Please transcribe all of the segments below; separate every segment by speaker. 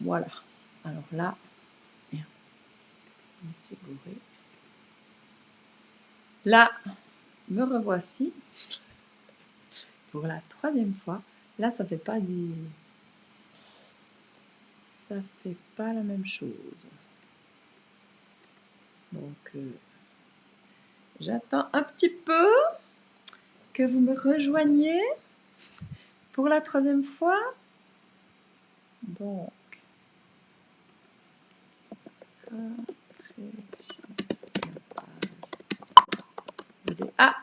Speaker 1: Voilà. Alors là, Monsieur Bourré. Là, me revoici pour la 3e fois. Là, ça fait pas ça fait pas la même chose. Donc, j'attends un petit peu que vous me rejoigniez pour la 3e fois. Donc, ah,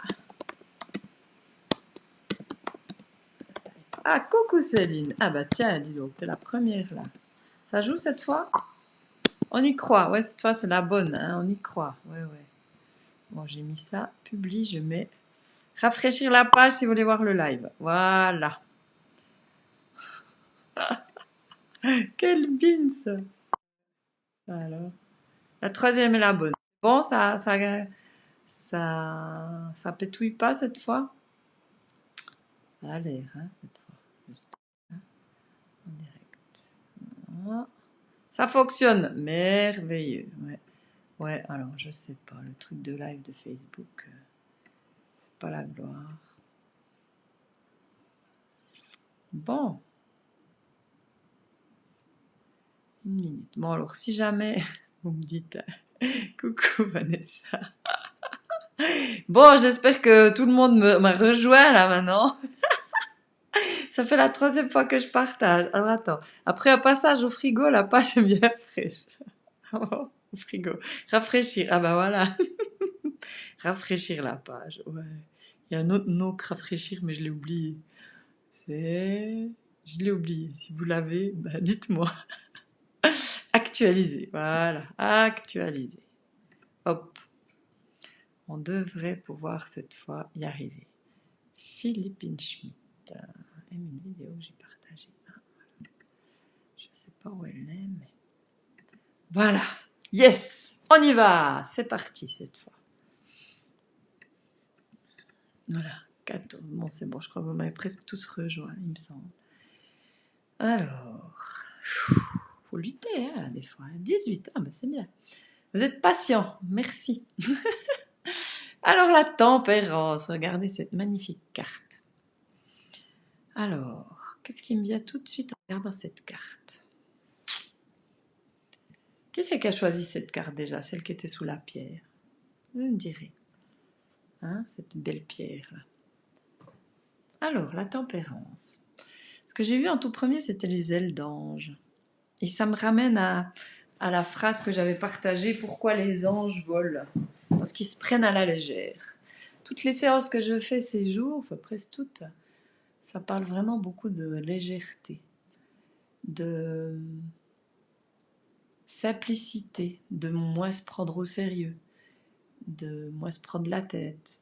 Speaker 1: coucou Céline. Ah bah tiens, dis donc, t'es la première là. Ça joue cette fois? On y croit. Ouais, cette fois c'est la bonne, hein, on y croit. Ouais, ouais. Bon, j'ai mis ça, publie, je mets rafraîchir la page si vous voulez voir le live. Voilà. Quelle bins. Alors, la 3e est la bonne. Bon, ça pétouille pas cette fois? Ça a l'air, hein, cette fois. J'espère. En direct. Voilà. Ça fonctionne. Merveilleux. Ouais. Ouais, alors je sais pas. Le truc de live de Facebook, c'est pas la gloire. Bon. 1 minute. Bon, alors si jamais vous me dites coucou Vanessa. Bon, j'espère que tout le monde m'a rejoint là maintenant. Ça fait la 3e fois que je partage. Alors attends, après un passage au frigo, la page est bien fraîche. Au frigo. Rafraîchir. Ah bah voilà. Rafraîchir la page. Ouais. Il y a un autre nom que rafraîchir, mais je l'ai oublié. Je l'ai oublié. Si vous l'avez, bah dites-moi. Actualiser. Voilà. Actualiser. Hop. On devrait pouvoir cette fois y arriver. Philippine Schmidt. Une vidéo que j'ai partagée. Je sais pas où elle est, mais... Voilà. Yes. On y va. C'est parti cette fois. Voilà. 14. Bon, c'est bon. Je crois que vous m'avez presque tous rejoints, il me semble. Alors... Faut lutter, hein, des fois. 18. Ah, ben c'est bien. Vous êtes patient. Merci. Alors, la tempérance. Regardez cette magnifique carte. Alors, qu'est-ce qui me vient tout de suite en regardant cette carte? Qui c'est qui a choisi cette carte déjà? Celle qui était sous la pierre. Vous me direz. Hein, cette belle pierre là. Alors, la tempérance. Ce que j'ai vu en tout premier, c'était les ailes d'ange. Et ça me ramène à la phrase que j'avais partagée, pourquoi les anges volent? Parce qu'ils se prennent à la légère. Toutes les séances que je fais ces jours, enfin presque toutes, ça parle vraiment beaucoup de légèreté, de simplicité, de moins se prendre au sérieux, de moins se prendre la tête.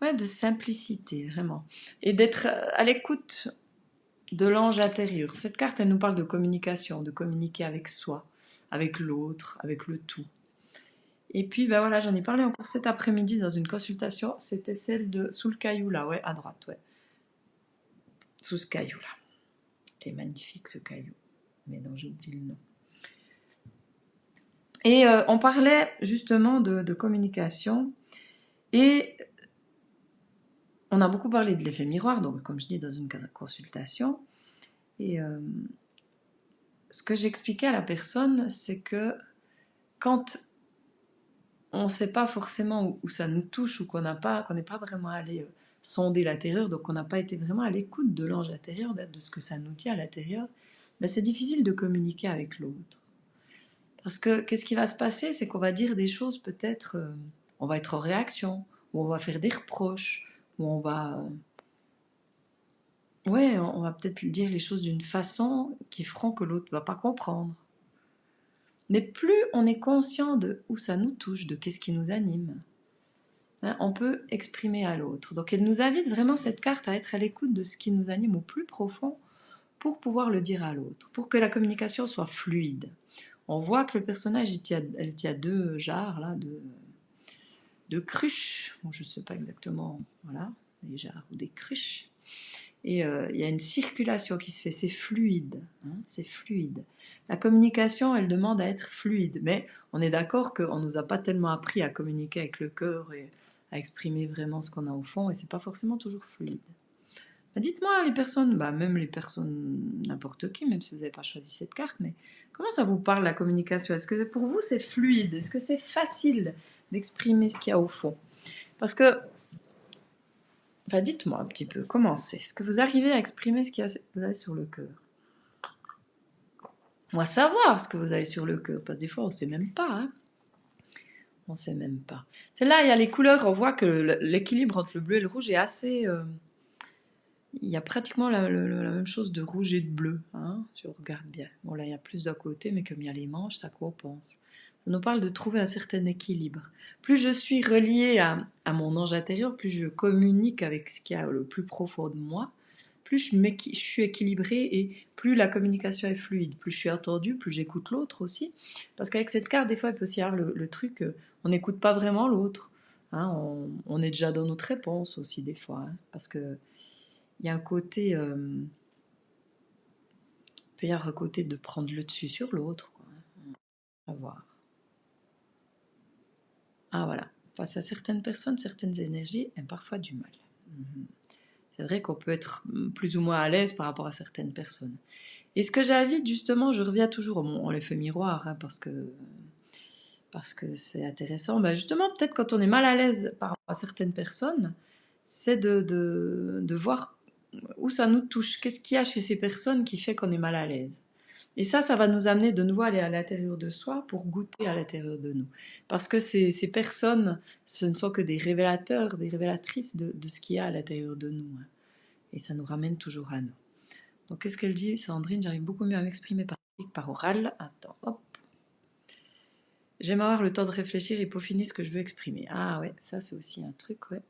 Speaker 1: Ouais, de simplicité, vraiment. Et d'être à l'écoute de l'ange intérieur. Cette carte, elle nous parle de communication, de communiquer avec soi, avec l'autre, avec le tout. Et puis, ben voilà, j'en ai parlé encore cet après-midi dans une consultation. C'était celle de sous le caillou là, ouais, à droite, ouais. Sous ce caillou là. C'était magnifique ce caillou. Mais non, j'ai oublié le nom. Et on parlait justement de communication. Et on a beaucoup parlé de l'effet miroir, donc comme je dis dans une consultation. Et ce que j'expliquais à la personne, c'est que quand on ne sait pas forcément où ça nous touche ou qu'on n'est pas vraiment allé sonder l'intérieur, donc on n'a pas été vraiment à l'écoute de l'ange intérieur, de ce que ça nous dit à l'intérieur, ben c'est difficile de communiquer avec l'autre. Parce que qu'est-ce qui va se passer? C'est qu'on va dire des choses peut-être, on va être en réaction, ou on va faire des reproches, ou on va... ouais, on va peut-être dire les choses d'une façon qui feront que l'autre ne va pas comprendre. Mais plus on est conscient de où ça nous touche, de qu'est-ce qui nous anime, hein, on peut exprimer à l'autre. Donc elle nous invite vraiment cette carte à être à l'écoute de ce qui nous anime au plus profond pour pouvoir le dire à l'autre, pour que la communication soit fluide. On voit que le personnage, elle tient 2 jarres, là, de cruches. Bon, je ne sais pas exactement, voilà, des jarres ou des cruches. et il y a une circulation qui se fait, c'est fluide, hein, c'est fluide. La communication, elle demande à être fluide, mais on est d'accord qu'on ne nous a pas tellement appris à communiquer avec le cœur et à exprimer vraiment ce qu'on a au fond, et c'est pas forcément toujours fluide. Bah, dites-moi, les personnes, bah, même les personnes, n'importe qui, même si vous n'avez pas choisi cette carte, mais comment ça vous parle la communication? Est-ce que pour vous c'est fluide? Est-ce que c'est facile d'exprimer ce qu'il y a au fond? Parce que, enfin, dites-moi un petit peu, comment c'est? Est-ce que vous arrivez à exprimer ce qu'il y a, vous avez sur le cœur? On va savoir ce que vous avez sur le cœur, parce que des fois on ne sait même pas, hein. On ne sait même pas. C'est là, il y a les couleurs, on voit que l'équilibre entre le bleu et le rouge est assez... il y a pratiquement la même chose de rouge et de bleu, hein, si on regarde bien. Bon, là, il y a plus d'un côté, mais comme il y a les manches, ça compense. Ça nous parle de trouver un certain équilibre. Plus je suis reliée à mon ange intérieur, plus je communique avec ce qu'il y a le plus profond de moi, plus je suis équilibrée et plus la communication est fluide. Plus je suis attendue, plus j'écoute l'autre aussi. Parce qu'avec cette carte, des fois, il peut aussi y avoir le truc, on n'écoute pas vraiment l'autre. Hein, on est déjà dans notre réponse aussi, des fois. Hein, parce que il y a un côté, il peut y avoir un côté de prendre le dessus sur l'autre. À voir. Ah voilà, face à certaines personnes, certaines énergies, et parfois du mal. C'est vrai qu'on peut être plus ou moins à l'aise par rapport à certaines personnes. Et ce que j'invite justement, je reviens toujours, on l'effet miroir, hein, parce que c'est intéressant, bah justement peut-être quand on est mal à l'aise par rapport à certaines personnes, c'est de voir où ça nous touche, qu'est-ce qu'il y a chez ces personnes qui fait qu'on est mal à l'aise. Et ça va nous amener de nouveau à aller à l'intérieur de soi pour goûter à l'intérieur de nous. Parce que ces personnes, ce ne sont que des révélateurs, des révélatrices de ce qu'il y a à l'intérieur de nous. Hein. Et ça nous ramène toujours à nous. Donc qu'est-ce qu'elle dit, Sandrine? J'arrive beaucoup mieux à m'exprimer par oral. Attends, hop. J'aime avoir le temps de réfléchir et peaufiner ce que je veux exprimer. Ah ouais, ça c'est aussi un truc, ouais.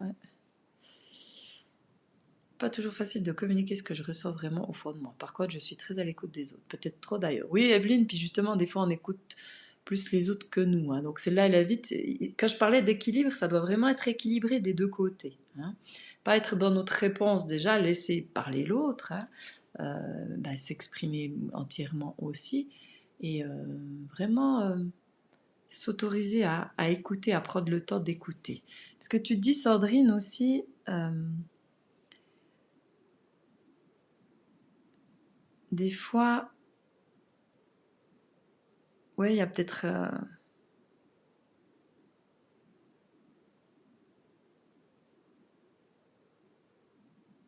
Speaker 1: Pas toujours facile de communiquer ce que je ressens vraiment au fond de moi. Par contre, je suis très à l'écoute des autres. Peut-être trop d'ailleurs. Oui, Evelyne, puis justement, des fois, on écoute plus les autres que nous. Hein. Donc celle-là, elle invite. Quand je parlais d'équilibre, ça doit vraiment être équilibré des deux côtés. Hein. Pas être dans notre réponse déjà, laisser parler l'autre, hein. S'exprimer entièrement aussi. Et vraiment s'autoriser à écouter, à prendre le temps d'écouter. Parce que tu dis, Sandrine, aussi... des fois, ouais, il y a peut-être...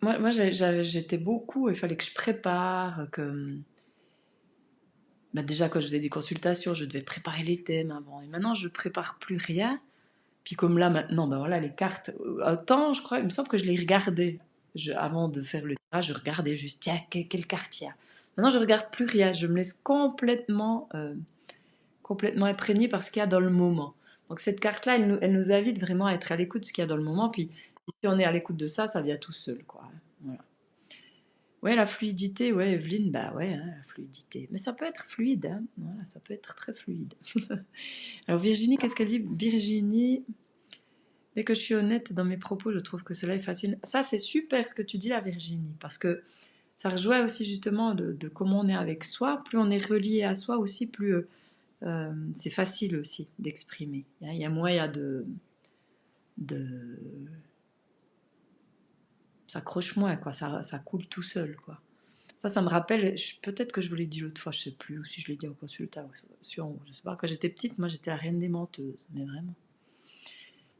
Speaker 1: Moi j'étais beaucoup, il fallait que je prépare, que... Bah déjà, quand je faisais des consultations, je devais préparer les thèmes avant. Et maintenant, je prépare plus rien. Puis comme là, maintenant, bah voilà, les cartes... Un temps, je crois, il me semble que je les regardais. Avant de faire le tirage, je regardais juste, tiens, quelle carte il y a. Maintenant, je regarde plus rien. Je me laisse complètement imprégnée par ce qu'il y a dans le moment. Donc cette carte-là, elle nous invite vraiment à être à l'écoute de ce qu'il y a dans le moment. Puis si on est à l'écoute de ça, ça vient tout seul, quoi. Voilà. Ouais, la fluidité, ouais, Evelyne, bah ouais, hein, la fluidité. Mais ça peut être fluide, hein. Voilà, ça peut être très fluide. Alors Virginie, qu'est-ce qu'elle dit? Virginie, dès que je suis honnête dans mes propos, je trouve que cela est facile. Ça, c'est super ce que tu dis là, Virginie, parce que ça rejoint aussi justement de comment on est avec soi. Plus on est relié à soi aussi, plus c'est facile aussi d'exprimer. Il y a moyen de ça accroche moins, quoi. Ça coule tout seul, quoi. Ça me rappelle, peut-être que je vous l'ai dit l'autre fois, je sais plus, ou si je l'ai dit en consultation, je sais pas. Quand j'étais petite, moi j'étais la reine des menteuses, mais vraiment.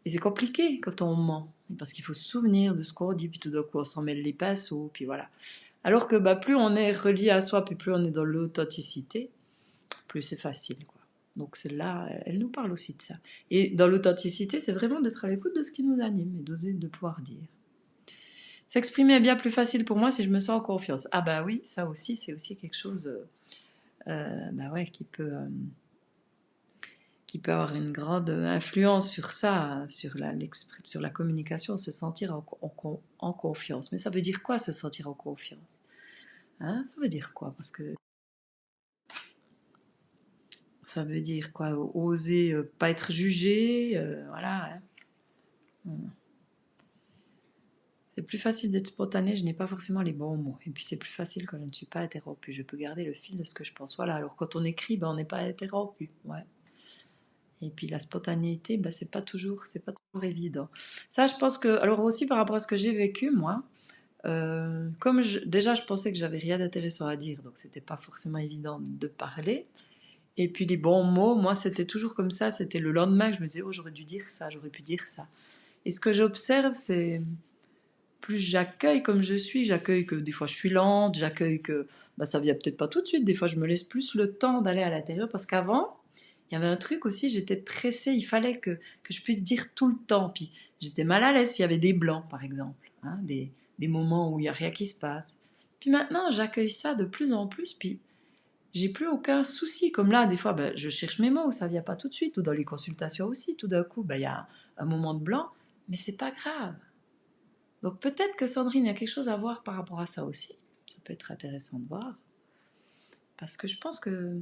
Speaker 1: Et c'est compliqué quand on ment, parce qu'il faut se souvenir de ce qu'on dit, puis tout d'un coup on s'en mêle les pinceaux, puis voilà. Alors que plus on est relié à soi, puis plus on est dans l'authenticité, plus c'est facile, quoi. Donc celle-là, elle nous parle aussi de ça. Et dans l'authenticité, c'est vraiment d'être à l'écoute de ce qui nous anime et d'oser de pouvoir dire. S'exprimer est bien plus facile pour moi si je me sens en confiance. Ah bah oui, ça aussi, c'est aussi quelque chose ouais, qui peut avoir une grande influence sur ça, sur la communication, se sentir en confiance. Mais ça veut dire quoi, se sentir en confiance? Hein, ça veut dire quoi? Parce que ça veut dire quoi? Oser pas être jugé, voilà. Hein. C'est plus facile d'être spontané, je n'ai pas forcément les bons mots. Et puis c'est plus facile quand je ne suis pas interrompue. Je peux garder le fil de ce que je pense. Voilà, alors quand on écrit, ben, on n'est pas interrompu. Ouais. Et puis la spontanéité, ben, c'est pas toujours évident. Ça, je pense que, alors aussi par rapport à ce que j'ai vécu, moi, déjà je pensais que j'avais rien d'intéressant à dire, donc c'était pas forcément évident de parler. Et puis les bons mots, moi c'était toujours comme ça, c'était le lendemain que je me disais, oh j'aurais dû dire ça, j'aurais pu dire ça. Et ce que j'observe, c'est plus j'accueille comme je suis, j'accueille que des fois je suis lente, j'accueille que bah, ça vient peut-être pas tout de suite, des fois je me laisse plus le temps d'aller à l'intérieur, parce qu'avant, il y avait un truc aussi, j'étais pressée, il fallait que je puisse dire tout le temps, puis j'étais mal à l'aise s'il y avait des blancs par exemple, hein, des moments où il n'y a rien qui se passe. Puis maintenant, j'accueille ça de plus en plus, puis j'ai plus aucun souci. Comme là, des fois, ben, je cherche mes mots, ça vient pas tout de suite, ou dans les consultations aussi, tout d'un coup, ben, il y a un moment de blanc, mais c'est pas grave. Donc peut-être que Sandrine a quelque chose à voir par rapport à ça aussi. Ça peut être intéressant de voir. Parce que je pense que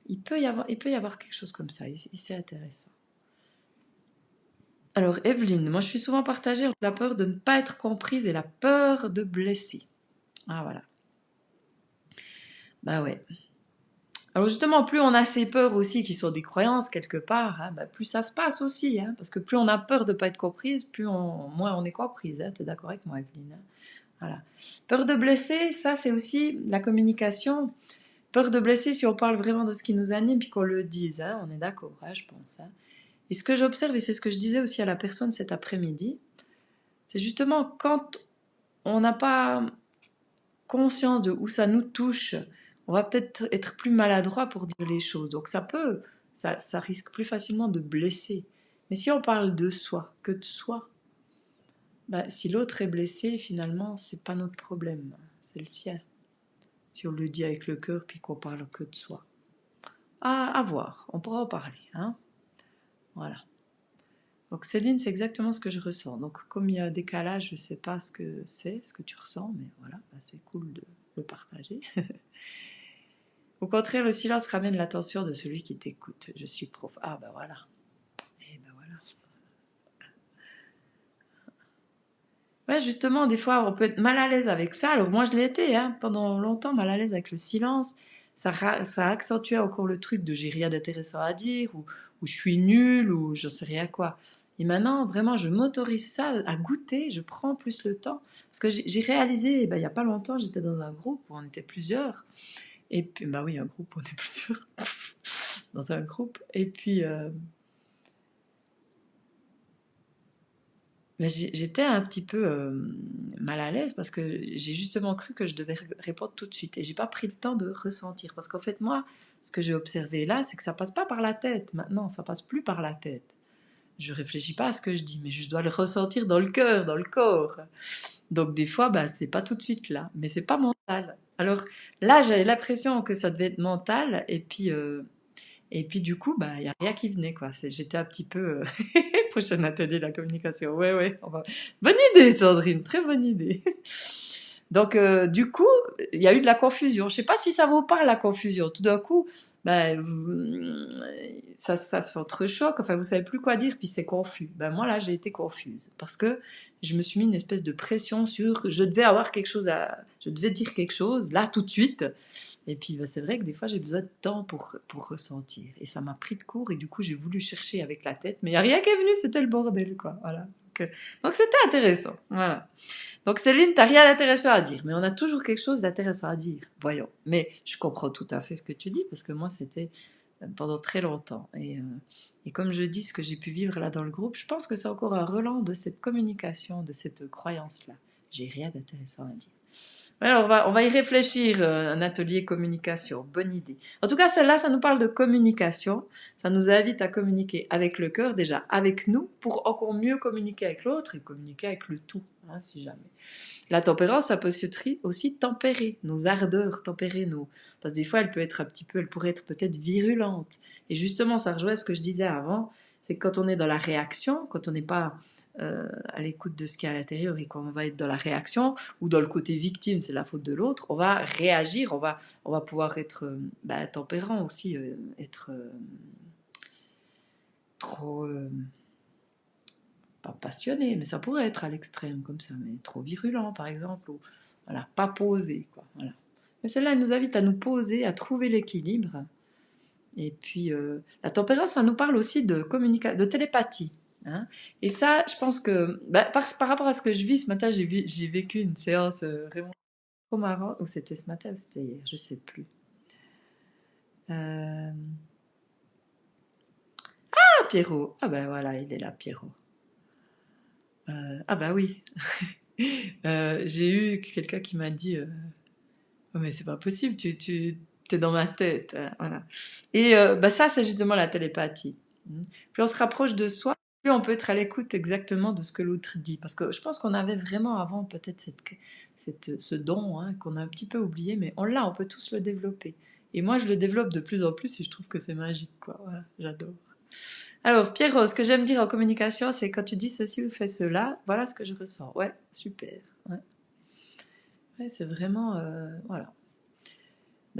Speaker 1: il peut y avoir quelque chose comme ça, et c'est intéressant. Alors Evelyne, moi je suis souvent partagée entre la peur de ne pas être comprise et la peur de blesser. Ah voilà. Bah ouais. Alors justement, plus on a ces peurs aussi qui sont des croyances quelque part, hein, bah plus ça se passe aussi. Hein, parce que plus on a peur de ne pas être comprise, moins on est comprise. Hein, tu es d'accord avec moi, Evelyne? Hein. Voilà. Peur de blesser, ça c'est aussi la communication. Peur de blesser, si on parle vraiment de ce qui nous anime, puis qu'on le dise, hein, on est d'accord, hein, je pense. Hein. Et ce que j'observe, et c'est ce que je disais aussi à la personne cet après-midi, c'est justement quand on n'a pas conscience de où ça nous touche, on va peut-être être plus maladroit pour dire les choses. Donc ça risque plus facilement de blesser. Mais si on parle de soi, que de soi, bah, si l'autre est blessé, finalement, c'est pas notre problème, c'est le sien. Si on le dit avec le cœur, puis qu'on parle que de soi. À voir, on pourra en parler. Hein, voilà. Donc Céline, c'est exactement ce que je ressens. Donc comme il y a un décalage, je ne sais pas ce que c'est, ce que tu ressens, mais voilà, bah, c'est cool de le partager. Au contraire, le silence ramène l'attention de celui qui t'écoute. Je suis prof. Ah ben voilà. Et ben voilà. Ouais, justement, des fois, on peut être mal à l'aise avec ça. Alors moi, je l'ai été, hein, pendant longtemps, mal à l'aise avec le silence. Ça accentuait encore le truc de j'ai rien d'intéressant à dire, ou je suis nulle, ou je sais rien quoi. Et maintenant, vraiment, je m'autorise ça à goûter, je prends plus le temps. Parce que j'ai réalisé, ben, il n'y a pas longtemps, j'étais dans un groupe où on était plusieurs. Et puis, bah oui, un groupe où on est plusieurs. Dans un groupe. Et puis, mais j'étais un petit peu mal à l'aise parce que j'ai justement cru que je devais répondre tout de suite et j'ai pas pris le temps de ressentir parce qu'en fait moi ce que j'ai observé là c'est que ça passe pas par la tête maintenant, ça passe plus par la tête. Je réfléchis pas à ce que je dis mais je dois le ressentir dans le cœur, dans le corps. Donc des fois bah c'est pas tout de suite là, mais c'est pas mental. Alors là j'avais l'impression que ça devait être mental et puis du coup, bah, il n'y a rien qui venait, quoi. J'étais un petit peu... Prochain atelier de la communication. Ouais, ouais. Bonne idée, Sandrine. Très bonne idée. Donc, du coup, il y a eu de la confusion. Je ne sais pas si ça vous parle, la confusion. Tout d'un coup, bah, ça s'entrechoque. Enfin, vous ne savez plus quoi dire, puis c'est confus. Ben, moi, là, j'ai été confuse. Parce que je me suis mis une espèce de pression sur... Je devais dire quelque chose, là, tout de suite. Et puis bah, c'est vrai que des fois j'ai besoin de temps pour ressentir. Et ça m'a pris de court et du coup j'ai voulu chercher avec la tête, mais il n'y a rien qui est venu, c'était le bordel quoi. Voilà. Donc c'était intéressant. Voilà. Donc Céline, t'as rien d'intéressant à dire, mais on a toujours quelque chose d'intéressant à dire. Voyons. Mais je comprends tout à fait ce que tu dis parce que moi c'était pendant très longtemps. Et comme je dis ce que j'ai pu vivre là dans le groupe, je pense que c'est encore un relent de cette communication, de cette croyance-là. J'ai rien d'intéressant à dire. Alors, on va y réfléchir, un atelier communication, bonne idée. En tout cas, celle-là, ça nous parle de communication, ça nous invite à communiquer avec le cœur, déjà avec nous, pour encore mieux communiquer avec l'autre et communiquer avec le tout, hein, si jamais. La tempérance, ça peut aussi tempérer nos ardeurs, tempérer nos... Parce que des fois, elle pourrait être peut-être virulente. Et justement, ça rejoint ce que je disais avant, c'est que quand on est dans la réaction, quand on n'est pas à l'écoute de ce qu'il y a à l'intérieur et qu'on va être dans la réaction ou dans le côté victime, c'est la faute de l'autre, on va réagir, on va pouvoir être tempérant aussi, être trop pas passionné, mais ça pourrait être à l'extrême comme ça, mais trop virulent par exemple, ou voilà, pas posé, quoi. Voilà. Mais celle-là, elle nous invite à nous poser, à trouver l'équilibre. Et puis, la tempérance, ça nous parle aussi de télépathie. Hein. Et ça, je pense que, par rapport à ce que je vis ce matin, j'ai vécu une séance vraiment trop marrante, ou c'était ce matin ou c'était hier, je sais plus. Ah, Pierrot! Ah ben voilà, il est là, Pierrot. Ah ben oui. J'ai eu quelqu'un qui m'a dit oh, mais c'est pas possible, tu t'es dans ma tête. Voilà. Et ça, c'est justement la télépathie. Plus on se rapproche de soi, plus on peut être à l'écoute exactement de ce que l'autre dit. Parce que je pense qu'on avait vraiment avant peut-être ce don hein, qu'on a un petit peu oublié, mais on peut tous le développer. Et moi, je le développe de plus en plus et je trouve que c'est magique. Quoi. Voilà, j'adore. Alors, Pierrot, ce que j'aime dire en communication, c'est quand tu dis ceci ou fais cela, voilà ce que je ressens. Ouais, super. Ouais. Ouais, c'est vraiment... voilà.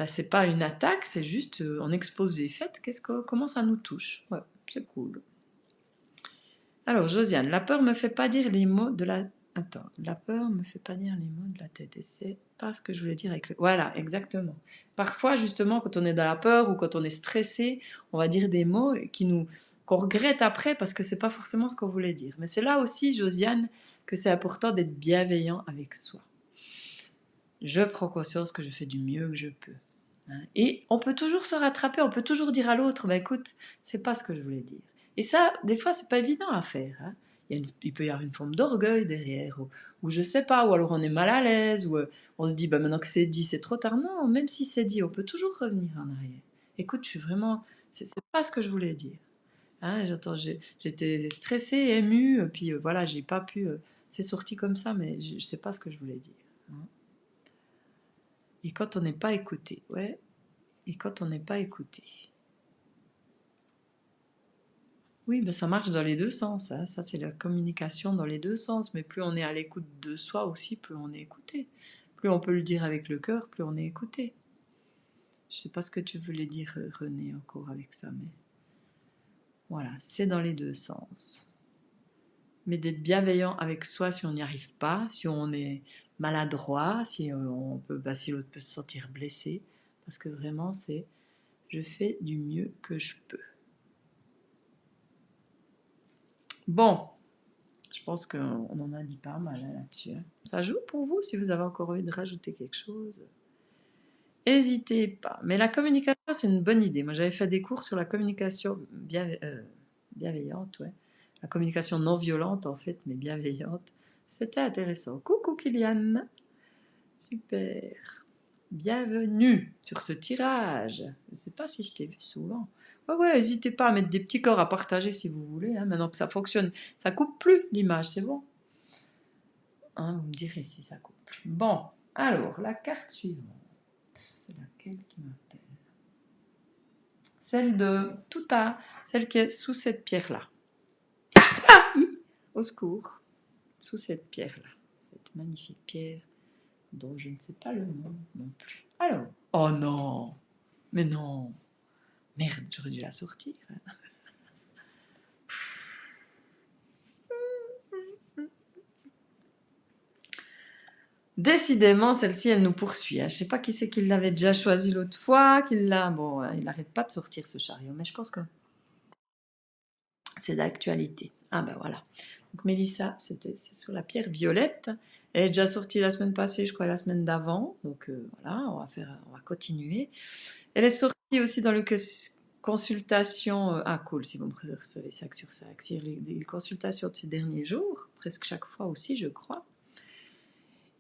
Speaker 1: C'est pas une attaque, c'est juste on expose des faits, comment ça nous touche. Ouais, c'est cool. Alors, Josiane, la peur me fait pas dire les mots de la... Attends, la peur me fait pas dire les mots de la tête. Et c'est pas ce que je voulais dire avec le... Voilà, exactement. Parfois, justement, quand on est dans la peur ou quand on est stressé, on va dire des mots qu'on regrette après parce que c'est pas forcément ce qu'on voulait dire. Mais c'est là aussi, Josiane, que c'est important d'être bienveillant avec soi. Je prends conscience que je fais du mieux que je peux. Et on peut toujours se rattraper, on peut toujours dire à l'autre, écoute, c'est pas ce que je voulais dire. Et ça, des fois, c'est pas évident à faire. Hein. Il peut y avoir une forme d'orgueil derrière, ou je sais pas, ou alors on est mal à l'aise, ou on se dit, maintenant que c'est dit, c'est trop tard. Non, même si c'est dit, on peut toujours revenir en arrière. Écoute, je suis vraiment, c'est pas ce que je voulais dire. Hein, j'étais stressée, émue, puis voilà, j'ai pas pu, c'est sorti comme ça, mais je sais pas ce que je voulais dire. Hein. Et quand on n'est pas écouté, ouais. Et quand on n'est pas écouté. Oui, ça marche dans les deux sens. Hein. Ça, c'est la communication dans les deux sens. Mais plus on est à l'écoute de soi aussi, plus on est écouté. Plus on peut le dire avec le cœur, plus on est écouté. Je ne sais pas ce que tu voulais dire, René, encore avec ça, mais voilà, c'est dans les deux sens. Mais d'être bienveillant avec soi si on n'y arrive pas, si on est maladroit, si l'autre peut se sentir blessé, parce que vraiment, c'est je fais du mieux que je peux. Bon, je pense qu'on en a dit pas mal là-dessus. Ça joue pour vous si vous avez encore envie de rajouter quelque chose. N'hésitez pas. Mais la communication, c'est une bonne idée. Moi, j'avais fait des cours sur la communication bienveillante, ouais. La communication non violente, en fait, mais bienveillante. C'était intéressant. Coucou Kylian. Super. Bienvenue sur ce tirage. Je ne sais pas si je t'ai vu souvent. Ouais, n'hésitez pas à mettre des petits cœurs à partager si vous voulez. Hein, maintenant que ça fonctionne, ça coupe plus l'image, c'est bon. Hein, vous me direz si ça coupe plus. Bon, alors, la carte suivante. C'est laquelle qui m'appelle? Celle de Touta, celle qui est sous cette pierre-là. Ah, au secours. Sous cette pierre-là. Cette magnifique pierre dont je ne sais pas le nom non plus. Alors, oh non, mais non. Merde, j'aurais dû la sortir. Décidément, celle-ci, elle nous poursuit. Hein. Je ne sais pas qui c'est qui l'avait déjà choisi l'autre fois, Bon, il n'arrête pas de sortir ce chariot, mais je pense que c'est d'actualité. Ah ben voilà. Donc Mélissa, c'est sur la pierre violette. Elle est déjà sortie la semaine passée, je crois la semaine d'avant. Donc voilà, on va continuer. Elle est sortie aussi dans le consultation. Ah cool, si vous me recevez sac sur sac. C'est les consultations de ces derniers jours, presque chaque fois aussi, je crois.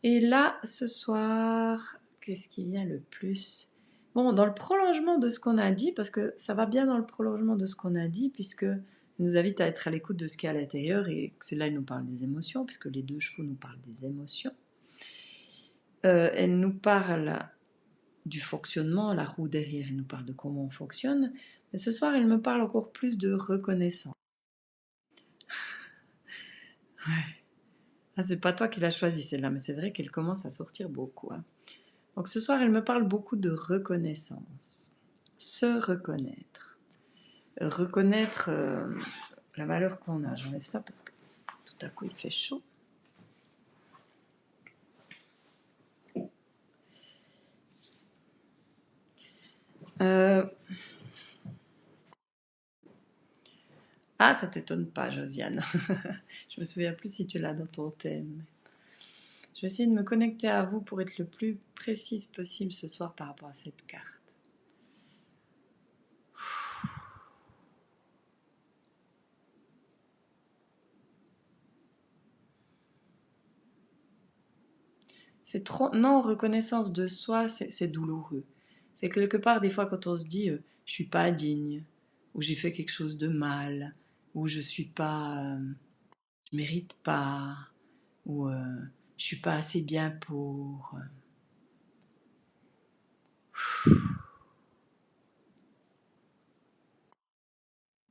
Speaker 1: Et là, ce soir, qu'est-ce qui vient le plus? Bon, dans le prolongement de ce qu'on a dit, parce que ça va bien dans le prolongement de ce qu'on a dit, puisque nous invite à être à l'écoute de ce qui est à l'intérieur, et c'est là il nous parle des émotions, puisque les deux chevaux nous parlent des émotions. Elle nous parle du fonctionnement, la roue derrière, elle nous parle de comment on fonctionne, mais ce soir, elle me parle encore plus de reconnaissance. Ouais. Ah, c'est pas toi qui l'as choisie celle-là, mais c'est vrai qu'elle commence à sortir beaucoup. Hein. Donc ce soir, elle me parle beaucoup de reconnaissance. Se reconnaître. Reconnaître la valeur qu'on a. J'enlève ça parce que tout à coup il fait chaud. Ah, ça t'étonne pas, Josiane. Je me souviens plus si tu l'as dans ton thème. Je vais essayer de me connecter à vous pour être le plus précise possible ce soir par rapport à cette carte. Cette non-reconnaissance de soi, c'est douloureux. C'est quelque part, des fois, quand on se dit je suis pas digne, ou j'ai fait quelque chose de mal, ou je suis pas, je mérite pas, ou je suis pas assez bien pour.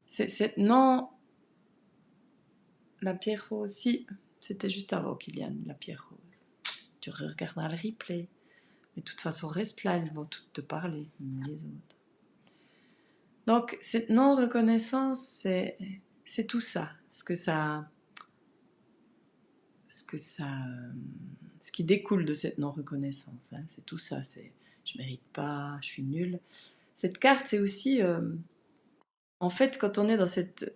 Speaker 1: C'est non, la pierre rose, si, c'était juste avant Kylian, la pierre rose. Tu regarderas le replay. Mais de toute façon, reste là, elles vont toutes te parler, les autres. Donc, cette non-reconnaissance, c'est tout ça. Ce qui découle de cette non-reconnaissance. Hein, c'est tout ça. C'est je mérite pas, je suis nulle. Cette carte, c'est aussi, en fait, quand on est dans cette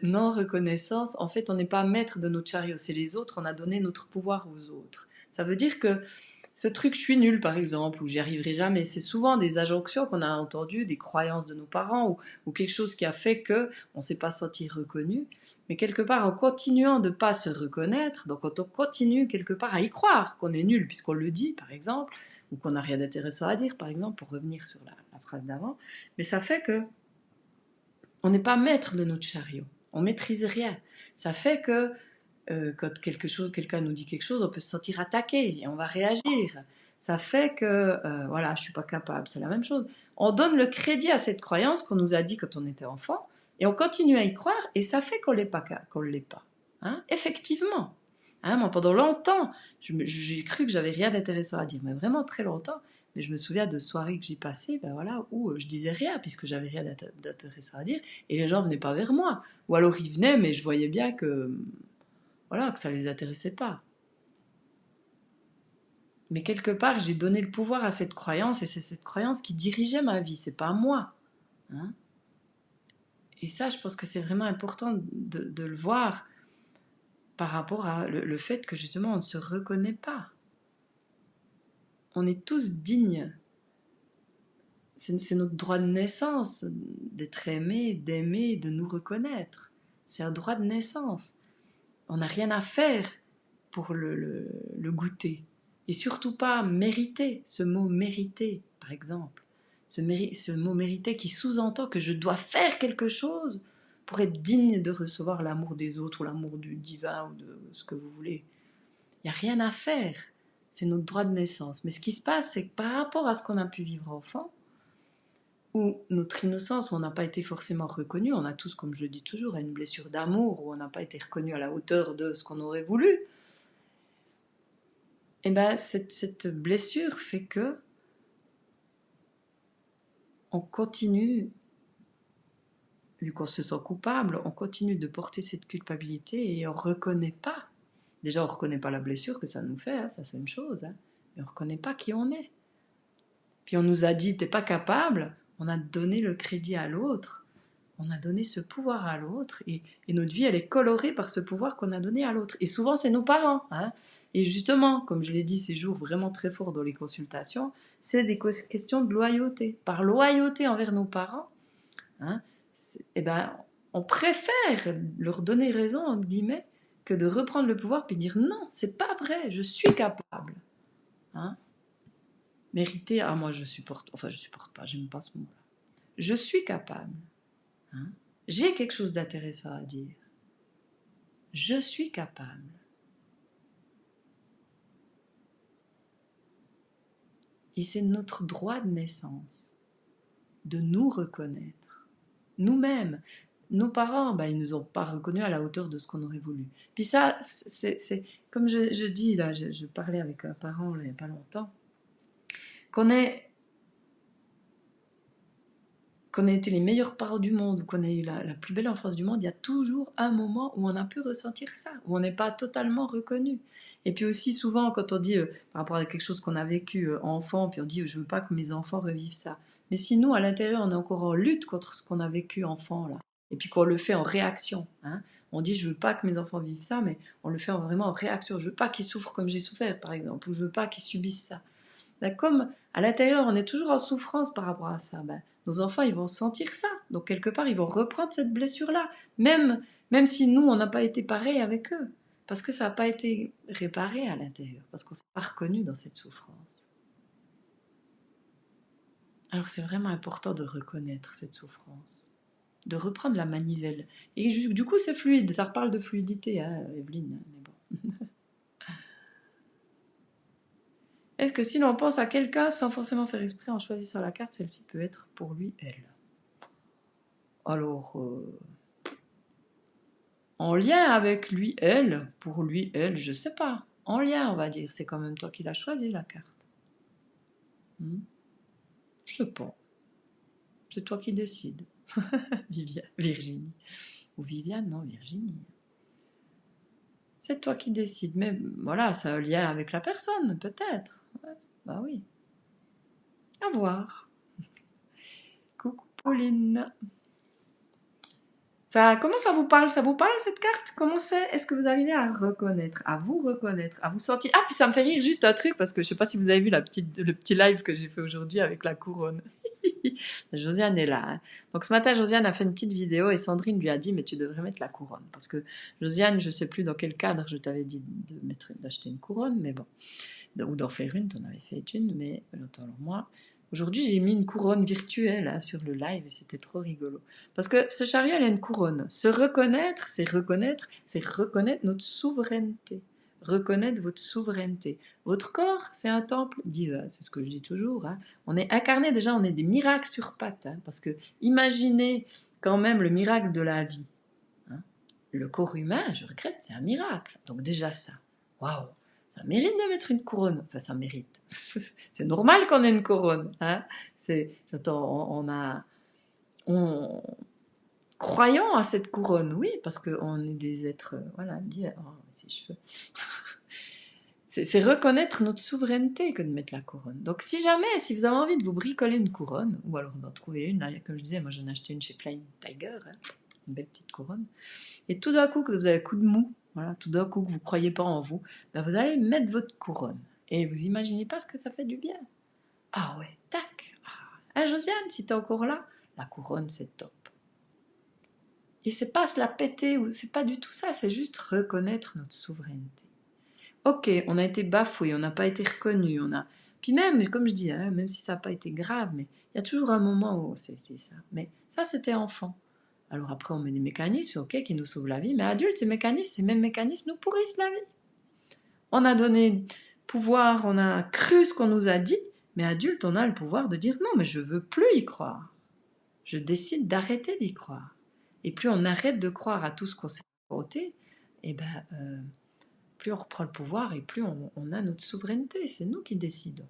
Speaker 1: non-reconnaissance, en fait, on n'est pas maître de notre chariot. C'est les autres. On a donné notre pouvoir aux autres. Ça veut dire que ce truc je suis nul par exemple ou j'y arriverai jamais, c'est souvent des injonctions qu'on a entendues, des croyances de nos parents ou quelque chose qui a fait que on s'est pas senti reconnu, mais quelque part en continuant de pas se reconnaître, donc quand on continue quelque part à y croire qu'on est nul puisqu'on le dit par exemple ou qu'on n'a rien d'intéressant à dire par exemple pour revenir sur la phrase d'avant, mais ça fait que on n'est pas maître de notre chariot, on maîtrise rien, ça fait que quand quelqu'un nous dit quelque chose, on peut se sentir attaqué et on va réagir. Ça fait que, voilà, je suis pas capable, c'est la même chose. On donne le crédit à cette croyance qu'on nous a dit quand on était enfant et on continue à y croire et ça fait qu'on l'est pas, qu'on l'est pas. Hein, effectivement. Hein, moi, pendant longtemps, j'ai cru que j'avais rien d'intéressant à dire, mais vraiment très longtemps. Mais je me souviens de soirées que j'ai passées, ben voilà, où je disais rien puisque j'avais rien d'intéressant à dire et les gens venaient pas vers moi. Ou alors ils venaient, mais je voyais bien que voilà, que ça les intéressait pas. Mais quelque part, j'ai donné le pouvoir à cette croyance et c'est cette croyance qui dirigeait ma vie, c'est pas moi. Hein, et ça, je pense que c'est vraiment important de le voir par rapport à le fait que justement on ne se reconnaît pas. On est tous dignes. C'est notre droit de naissance d'être aimé, d'aimer, de nous reconnaître. C'est un droit de naissance. On n'a rien à faire pour le goûter. Et surtout pas mériter, ce mot mériter, par exemple. Ce mot mériter qui sous-entend que je dois faire quelque chose pour être digne de recevoir l'amour des autres ou l'amour du divin ou de ce que vous voulez. Il n'y a rien à faire. C'est notre droit de naissance. Mais ce qui se passe, c'est que par rapport à ce qu'on a pu vivre enfant, ou notre innocence, où on n'a pas été forcément reconnu, on a tous, comme je le dis toujours, une blessure d'amour, où on n'a pas été reconnu à la hauteur de ce qu'on aurait voulu, et bien cette blessure fait que on continue, vu qu'on se sent coupable, on continue de porter cette culpabilité et on ne reconnaît pas. Déjà, on ne reconnaît pas la blessure que ça nous fait, hein, ça c'est une chose, hein, mais on ne reconnaît pas qui on est. Puis on nous a dit, t'es pas capable, on a donné le crédit à l'autre, on a donné ce pouvoir à l'autre, et notre vie, elle est colorée par ce pouvoir qu'on a donné à l'autre. Et souvent, c'est nos parents. Hein. Et justement, comme je l'ai dit ces jours vraiment très fort dans les consultations, c'est des questions de loyauté. Par loyauté envers nos parents, hein, eh ben, on préfère leur donner raison, entre guillemets, que de reprendre le pouvoir puis dire non, c'est pas vrai, je suis capable. Hein. Mériter, ah moi je supporte pas, j'aime pas ce mot-là. Je suis capable. Hein. J'ai quelque chose d'intéressant à dire. Je suis capable. Et c'est notre droit de naissance de nous reconnaître. Nous-mêmes, nos parents, ben, ils ne nous ont pas reconnus à la hauteur de ce qu'on aurait voulu. Puis ça, c'est comme je dis, là, je parlais avec un parent là, il n'y a pas longtemps, quand qu'on ait été les meilleurs parents du monde ou qu'on ait eu la plus belle enfance du monde, il y a toujours un moment où on a pu ressentir ça, où on n'est pas totalement reconnu. Et puis aussi souvent quand on dit par rapport à quelque chose qu'on a vécu enfant, puis on dit je veux pas que mes enfants revivent ça. Mais si nous à l'intérieur on est encore en lutte contre ce qu'on a vécu enfant là, et puis qu'on le fait en réaction, hein, on dit je veux pas que mes enfants vivent ça, mais on le fait vraiment en réaction. Je veux pas qu'ils souffrent comme j'ai souffert par exemple, ou je veux pas qu'ils subissent ça. Ben, comme à l'intérieur on est toujours en souffrance par rapport à ça, ben, nos enfants ils vont sentir ça, donc quelque part ils vont reprendre cette blessure là, même si nous on n'a pas été pareil avec eux, parce que ça n'a pas été réparé à l'intérieur, parce qu'on ne s'est pas reconnu dans cette souffrance. Alors c'est vraiment important de reconnaître cette souffrance, de reprendre la manivelle, et du coup c'est fluide, ça reparle de fluidité, hein, Evelyne, mais bon. Est-ce que si l'on pense à quelqu'un sans forcément faire exprès en choisissant la carte, celle-ci peut être pour lui, elle? Alors, en lien avec lui, elle, pour lui, elle, je sais pas. En lien, on va dire. C'est quand même toi qui l'as choisi, la carte. Je sais pas. C'est toi qui décides. Virginie. Ou Viviane, non, Virginie. C'est toi qui décides. Mais voilà, ça a un lien avec la personne, peut-être. Ouais, bah oui. À voir. Coucou Pauline. Comment ça vous parle? Ça vous parle cette carte? Comment c'est? Est-ce que vous arrivez à reconnaître, à vous sentir? Ah, puis ça me fait rire juste un truc, parce que je sais pas si vous avez vu le petit live que j'ai fait aujourd'hui avec la couronne. Josiane est là. Hein. Donc ce matin, Josiane a fait une petite vidéo et Sandrine lui a dit, mais tu devrais mettre la couronne. Parce que Josiane, je sais plus dans quel cadre je t'avais dit d'acheter une couronne, mais bon. Ou d'en faire une, t'en avais fait une, mais alors moi... Aujourd'hui, j'ai mis une couronne virtuelle hein, sur le live et c'était trop rigolo. Parce que ce chariot, il a une couronne. Se reconnaître, c'est reconnaître notre souveraineté. Reconnaître votre souveraineté. Votre corps, c'est un temple divin, c'est ce que je dis toujours. Hein. On est incarné déjà, on est des miracles sur pattes. Hein, parce que imaginez quand même le miracle de la vie. Hein. Le corps humain, je regrette, c'est un miracle. Donc déjà ça. Waouh! Ça mérite de mettre une couronne. Enfin, ça mérite. C'est normal qu'on ait une couronne. Hein. Croyons à cette couronne, oui, parce qu'on est des êtres, voilà, ses cheveux. C'est reconnaître notre souveraineté que de mettre la couronne. Donc, si vous avez envie de vous bricoler une couronne, ou alors d'en trouver une, là, comme je disais, moi j'en ai acheté une chez Flying Tiger, hein, une belle petite couronne, et tout d'un coup, que vous avez un coup de mou, voilà, tout d'un coup que vous ne croyez pas en vous, ben vous allez mettre votre couronne. Et vous imaginez pas ce que ça fait du bien. Ah ouais, tac. Ah, Josiane, si t'es encore là, la couronne c'est top. Et c'est pas se la péter, ou c'est pas du tout ça, c'est juste reconnaître notre souveraineté. Ok, on a été bafoué, on n'a pas été reconnu, Puis même, comme je dis, hein, même si ça n'a pas été grave, mais il y a toujours un moment où c'est ça. Mais ça, c'était enfant. Alors après, on met des mécanismes, ok, qui nous sauvent la vie, mais adultes, ces mêmes mécanismes nous pourrissent la vie. On a donné pouvoir, on a cru ce qu'on nous a dit, mais adulte, on a le pouvoir de dire non, mais je veux plus y croire. Je décide d'arrêter d'y croire. Et plus on arrête de croire à tout ce qu'on s'est raconté, et plus on reprend le pouvoir et plus on a notre souveraineté. C'est nous qui décidons.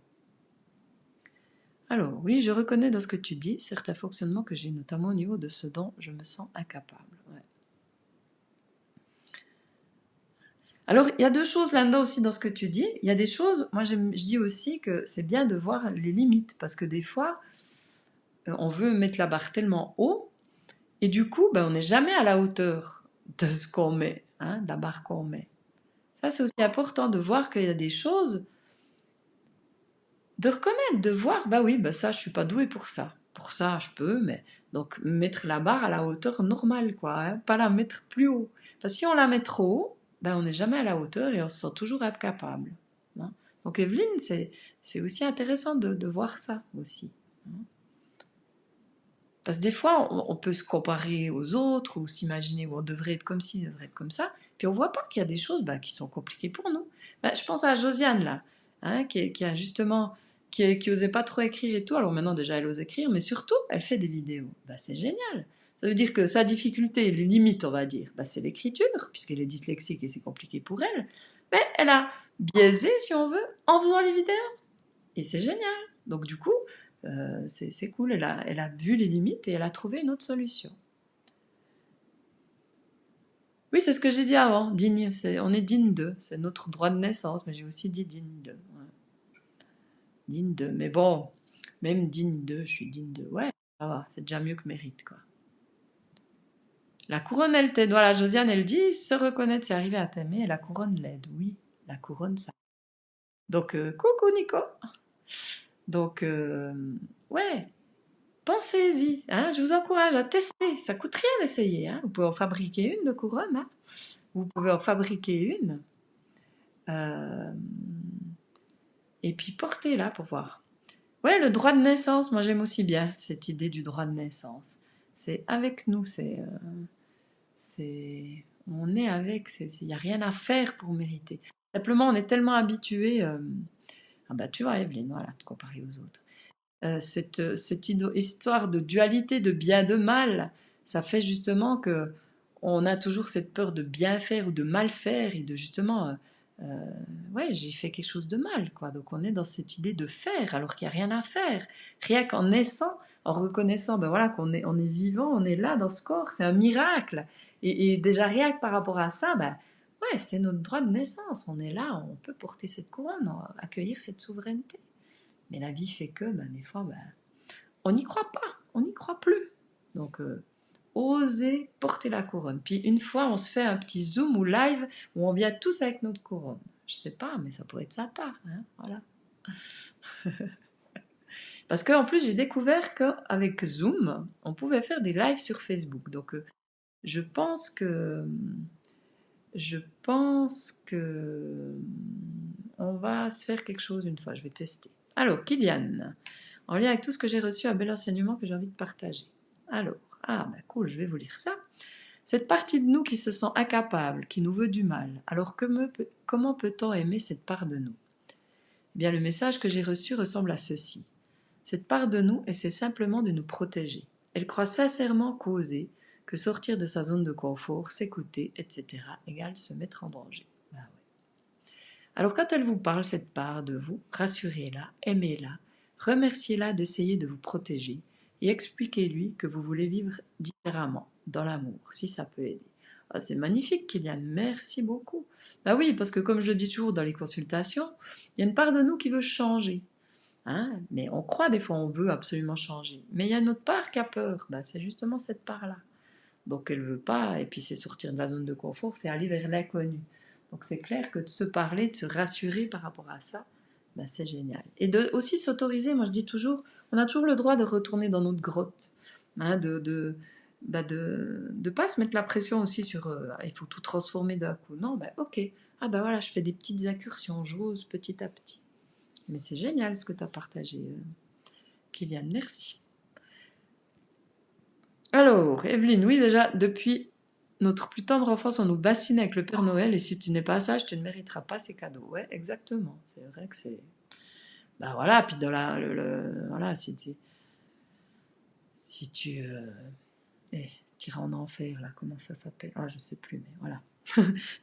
Speaker 1: Alors, oui, je reconnais dans ce que tu dis certains fonctionnements que j'ai, notamment au niveau de ce dont je me sens incapable. Ouais. Alors, il y a deux choses là-dedans aussi dans ce que tu dis. Il y a des choses, moi je dis aussi que c'est bien de voir les limites, parce que des fois, on veut mettre la barre tellement haut, et du coup, on n'est jamais à la hauteur de ce qu'on met, hein, de la barre qu'on met. Ça, c'est aussi important de voir qu'il y a des choses, de reconnaître, de voir, ça, je suis pas douée pour ça. Pour ça, je peux, mais donc mettre la barre à la hauteur normale, quoi, hein, pas la mettre plus haut. Parce que si on la met trop haut, on n'est jamais à la hauteur et on se sent toujours incapable. Hein. Donc Evelyne, c'est aussi intéressant de voir ça aussi. Hein. Parce que des fois, on peut se comparer aux autres ou s'imaginer où on devrait être comme ci, on devrait être comme ça, puis on voit pas qu'il y a des choses qui sont compliquées pour nous. Je pense à Josiane, là, hein, qui a justement... qui osait pas trop écrire et tout, alors maintenant déjà elle ose écrire, mais surtout elle fait des vidéos. C'est génial. Ça veut dire que sa difficulté, les limites, on va dire, c'est l'écriture, puisqu'elle est dyslexique et c'est compliqué pour elle, mais elle a biaisé, si on veut, en faisant les vidéos. Et c'est génial. Donc du coup, C'est cool, elle a vu les limites et elle a trouvé une autre solution. Oui, c'est ce que j'ai dit avant, digne, on est digne d'eux, c'est notre droit de naissance, mais j'ai aussi dit digne d'eux. Ouais. Digne d'eux, mais bon, même digne d'eux, je suis digne d'eux. Ouais, ça va, c'est déjà mieux que mérite, quoi. La couronne, elle t'aide. Voilà, Josiane, elle dit, se reconnaître, c'est arriver à t'aimer, et la couronne l'aide. Oui, la couronne, ça. Donc, coucou Nico. Donc, ouais, pensez-y. Hein, je vous encourage à tester. Ça coûte rien d'essayer. Hein. Vous pouvez en fabriquer une de couronne. Hein. Vous pouvez en fabriquer une. Euh, et puis portez-la pour voir. Ouais, le droit de naissance, moi j'aime aussi bien cette idée du droit de naissance. C'est avec nous, on est avec, il n'y a rien à faire pour mériter. Simplement, on est tellement habitué, ah bah tu vois Evelyne, voilà, comparé aux autres. Cette histoire de dualité, de bien, de mal, ça fait justement que on a toujours cette peur de bien faire ou de mal faire et de justement, ouais, j'ai fait quelque chose de mal, quoi. Donc on est dans cette idée de faire alors qu'il n'y a rien à faire. Rien qu'en naissant, en reconnaissant, ben voilà, on est vivant, on est là dans ce corps, c'est un miracle. Et déjà rien que par rapport à ça, ben ouais, c'est notre droit de naissance. On est là, on peut porter cette couronne, accueillir cette souveraineté. Mais la vie fait que, ben, des fois, ben, on n'y croit pas, on n'y croit plus. Donc, osez porter la couronne. Puis une fois, on se fait un petit zoom ou live où on vient tous avec notre couronne. Je sais pas, mais ça pourrait être sympa. Hein, voilà. Parce qu'en plus, j'ai découvert qu'avec Zoom, on pouvait faire des lives sur Facebook. Donc, je pense que... Je pense que... On va se faire quelque chose une fois, je vais tester. Alors, Kylian, en lien avec tout ce que j'ai reçu, un bel enseignement que j'ai envie de partager. Alors, ah ben cool, je vais vous lire ça. Cette partie de nous qui se sent incapable, qui nous veut du mal, alors comment peut-on aimer cette part de nous? Eh bien, le message que j'ai reçu ressemble à ceci. Cette part de nous essaie simplement de nous protéger. Elle croit sincèrement qu'oser, que sortir de sa zone de confort, s'écouter, etc., égale se mettre en danger. Ben ouais. Alors quand elle vous parle, cette part de vous, rassurez-la, aimez-la, remerciez-la d'essayer de vous protéger et expliquez-lui que vous voulez vivre différemment, dans l'amour, si ça peut aider. Ah, c'est magnifique, Kylian, merci beaucoup. Bah oui, parce que comme je le dis toujours dans les consultations, il y a une part de nous qui veut changer. Hein, mais on croit des fois on veut absolument changer. Mais il y a une autre part qui a peur. Bah, c'est justement cette part-là. Donc elle ne veut pas, et puis c'est sortir de la zone de confort, c'est aller vers l'inconnu. Donc c'est clair que de se parler, de se rassurer par rapport à ça, ben c'est génial. Et de aussi s'autoriser, moi je dis toujours, on a toujours le droit de retourner dans notre grotte, hein, de pas se mettre la pression aussi sur il faut tout transformer d'un coup. Non, ben ok, ah ben voilà, je fais des petites incursions, j'ose petit à petit. Mais c'est génial ce que tu as partagé, Kylian, merci. Alors, Evelyne, oui, déjà, depuis notre plus tendre enfance, on nous bassine avec le Père Noël et si tu n'es pas sage, tu ne mériteras pas ces cadeaux. Ouais, exactement. C'est vrai que c'est. Bah voilà, puis dans voilà, si tu tu iras en enfer, là, comment ça s'appelle? Ah, je sais plus, mais voilà.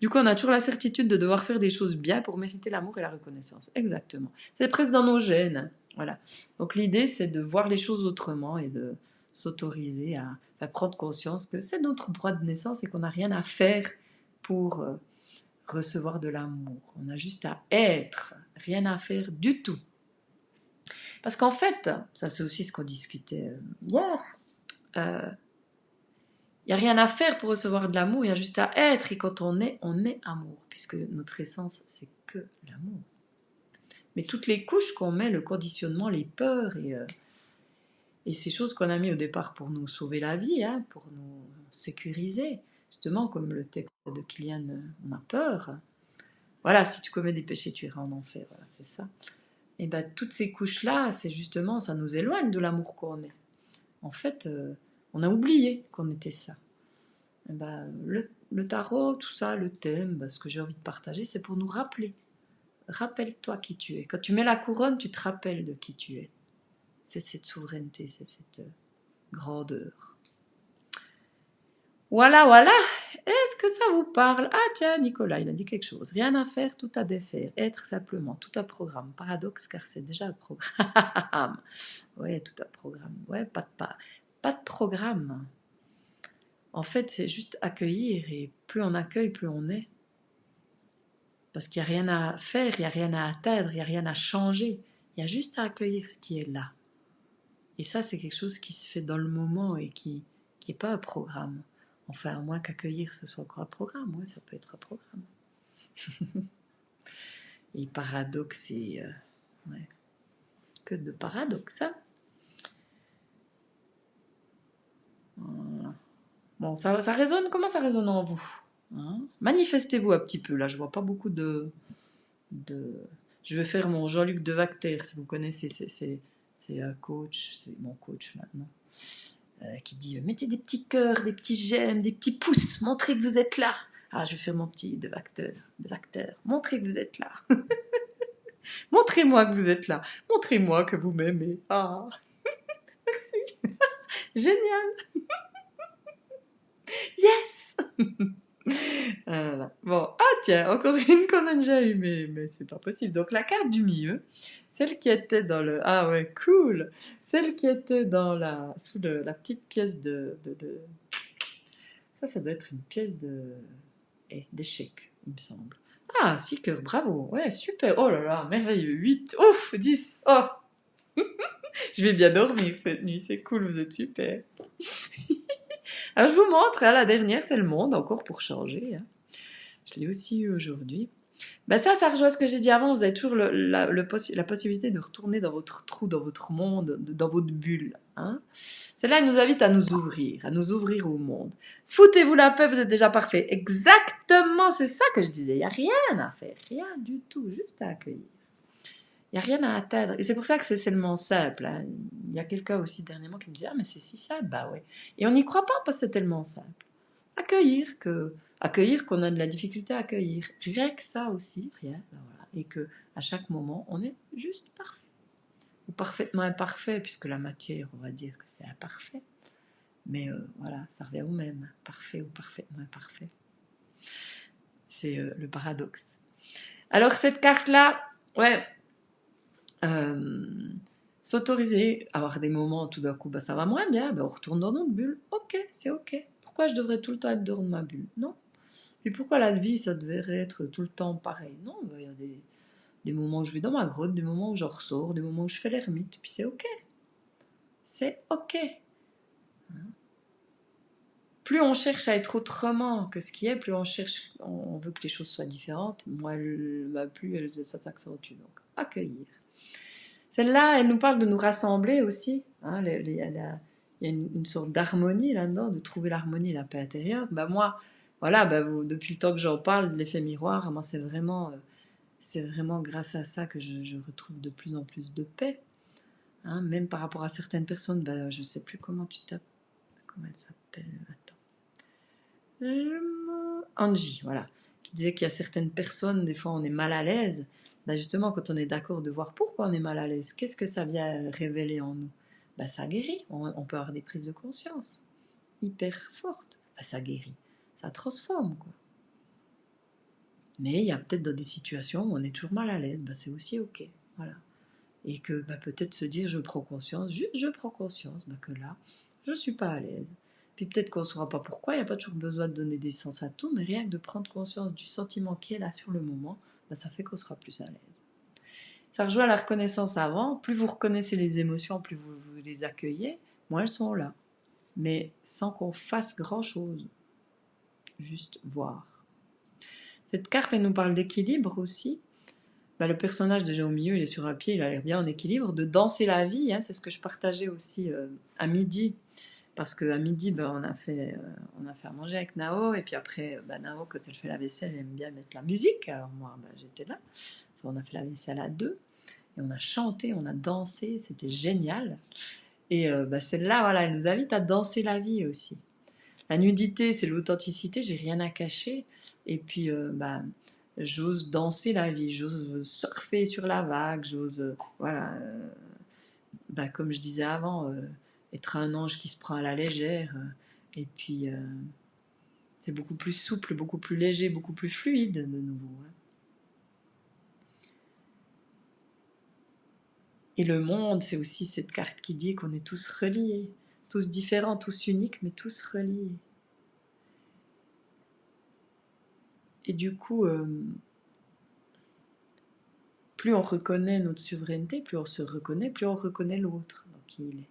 Speaker 1: Du coup, on a toujours la certitude de devoir faire des choses bien pour mériter l'amour et la reconnaissance. Exactement. C'est presque dans nos gènes. Voilà. Donc l'idée, c'est de voir les choses autrement et de s'autoriser à prendre conscience que c'est notre droit de naissance et qu'on n'a rien à faire pour recevoir de l'amour. On a juste à être, rien à faire du tout. Parce qu'en fait, ça c'est aussi ce qu'on discutait hier, il n'y a rien à faire pour recevoir de l'amour, il y a juste à être. Et quand on est amour, puisque notre essence, c'est que l'amour. Mais toutes les couches qu'on met, le conditionnement, les peurs et ces choses qu'on a mis au départ pour nous sauver la vie, hein, pour nous sécuriser, justement, comme le texte de Kylian, on a peur. Voilà, si tu commets des péchés, tu iras en enfer. Voilà, c'est ça. Et bien, toutes ces couches-là, c'est justement, ça nous éloigne de l'amour qu'on est. En fait, on a oublié qu'on était ça. Et ben, le tarot, tout ça, le thème, ben, ce que j'ai envie de partager, c'est pour nous rappeler. Rappelle-toi qui tu es. Quand tu mets la couronne, tu te rappelles de qui tu es. C'est cette souveraineté, c'est cette grandeur. Voilà, voilà. Est-ce que ça vous parle? Ah tiens, Nicolas, il a dit quelque chose. Rien à faire, tout à défaire. Être simplement, tout un programme. Paradoxe, car c'est déjà un programme. Ouais, tout un programme. Ouais, pas de programme. En fait, c'est juste accueillir, et plus on accueille, plus on est. Parce qu'il n'y a rien à faire, il n'y a rien à atteindre, il n'y a rien à changer. Il y a juste à accueillir ce qui est là. Et ça, c'est quelque chose qui se fait dans le moment et qui n'est pas un programme. Enfin, à moins qu'accueillir, ce soit encore un programme. Ouais, ça peut être un programme. Et paradoxe, c'est... ouais. Que de paradoxe, hein. Voilà. Bon, ça résonne. Comment ça résonne en vous, hein? Manifestez-vous un petit peu. Là, je vois pas beaucoup de... Je vais faire mon Jean-Luc Devacter, si vous connaissez. C'est un coach, c'est mon coach maintenant. Qui dit mettez des petits cœurs, des petits j'aime, des petits pouces, montrez que vous êtes là. Ah, je vais faire mon petit Devacter. Montrez que vous êtes là. Montrez-moi que vous êtes là. Montrez-moi que vous m'aimez. Ah, merci. Génial. Yes. Voilà. Bon, ah tiens, encore une qu'on a déjà eue, mais c'est pas possible. Donc la carte du milieu, celle qui était dans le... Ah ouais, cool. Celle qui était dans sous la petite pièce de... Ça doit être une pièce d'échec, il me semble. Ah, 6 cœurs, bravo. Ouais, super. Oh là là, merveilleux. 8, ouf, 10. Oh, je vais bien dormir cette nuit. C'est cool, vous êtes super. Alors, je vous montre, hein, la dernière, c'est le monde, encore pour changer. Hein. Je l'ai aussi eu aujourd'hui. Ben ça rejoint ce que j'ai dit avant. Vous avez toujours la possibilité de retourner dans votre trou, dans votre monde, dans votre bulle. Hein. Celle-là, elle nous invite à nous ouvrir au monde. Foutez-vous la paix, vous êtes déjà parfait. Exactement, c'est ça que je disais. Il n'y a rien à faire, rien du tout, juste à accueillir. Il n'y a rien à atteindre. Et c'est pour ça que c'est seulement simple. Hein. Il y a quelqu'un aussi dernièrement qui me disait « Ah, mais c'est si simple !» Bah ouais. Et on n'y croit pas parce que c'est tellement simple. Accueillir qu'on a de la difficulté à accueillir. Rien que ça aussi, rien. Ben voilà. Et qu'à chaque moment, on est juste parfait. Ou parfaitement imparfait, puisque la matière, on va dire que c'est imparfait. Mais voilà, ça revient au même. Parfait ou parfaitement imparfait. C'est le paradoxe. Alors cette carte-là, ouais... s'autoriser à avoir des moments tout d'un coup, bah, ça va moins bien, bah, on retourne dans notre bulle. Ok, c'est ok. Pourquoi je devrais tout le temps être dehors de ma bulle? Non. Et pourquoi la vie, ça devrait être tout le temps pareil? Non, bah, il y a des moments où je vais dans ma grotte, des moments où je ressors, des moments où je fais l'ermite, puis c'est ok. C'est ok. Plus on cherche à être autrement que ce qui est, plus on veut que les choses soient différentes, moins plus ça s'accentue. Donc, accueillir. Celle-là, elle nous parle de nous rassembler aussi. Hein, il y a une sorte d'harmonie là-dedans, de trouver l'harmonie, la paix intérieure. Bah moi, voilà, depuis le temps que j'en parle, l'effet miroir, moi c'est vraiment grâce à ça que je retrouve de plus en plus de paix. Hein, même par rapport à certaines personnes, je ne sais plus comment elle s'appelle, attends. Angie, voilà, qui disait qu'il y a certaines personnes, des fois on est mal à l'aise. Justement, quand on est d'accord de voir pourquoi on est mal à l'aise, qu'est-ce que ça vient révéler en nous? Ça guérit, on peut avoir des prises de conscience hyper fortes. Ça guérit, ça transforme, quoi. Mais il y a peut-être dans des situations où on est toujours mal à l'aise, c'est aussi ok, voilà. Et que peut-être se dire, je prends conscience que là, je ne suis pas à l'aise. Puis peut-être qu'on ne saura pas pourquoi, il n'y a pas toujours besoin de donner des sens à tout, mais rien que de prendre conscience du sentiment qui est là sur le moment, ça fait qu'on sera plus à l'aise. Ça rejoint la reconnaissance avant. Plus vous reconnaissez les émotions, plus vous les accueillez, moins elles sont là. Mais sans qu'on fasse grand-chose. Juste voir. Cette carte, elle nous parle d'équilibre aussi. Le personnage déjà au milieu, il est sur un pied, il a l'air bien en équilibre. De danser la vie, hein, c'est ce que je partageais aussi à midi. Parce qu'à midi, on a fait à manger avec Nao. Et puis après, Nao, quand elle fait la vaisselle, elle aime bien mettre la musique. Alors moi, j'étais là. On a fait la vaisselle à deux. Et on a chanté, on a dansé. C'était génial. Et celle-là, voilà, elle nous invite à danser la vie aussi. La nudité, c'est l'authenticité. J'ai rien à cacher. Et puis, j'ose danser la vie. J'ose surfer sur la vague. J'ose, voilà. Comme je disais avant, être un ange qui se prend à la légère. Et puis C'est beaucoup plus souple, beaucoup plus léger, beaucoup plus fluide de nouveau. Hein. Et le monde, c'est aussi cette carte qui dit qu'on est tous reliés, tous différents, tous uniques, mais tous reliés. Et du coup, plus on reconnaît notre souveraineté, plus on se reconnaît, plus on reconnaît l'autre dans qui il est.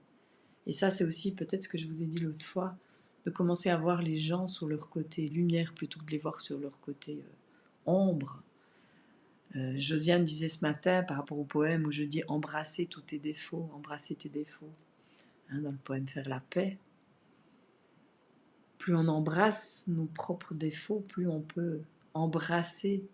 Speaker 1: Et ça, c'est aussi peut-être ce que je vous ai dit l'autre fois, de commencer à voir les gens sur leur côté lumière plutôt que de les voir sur leur côté ombre. Josiane disait ce matin par rapport au poème où je dis embrasser tous tes défauts, embrasser tes défauts. Hein, dans le poème Faire la paix. Plus on embrasse nos propres défauts, plus on peut embrasser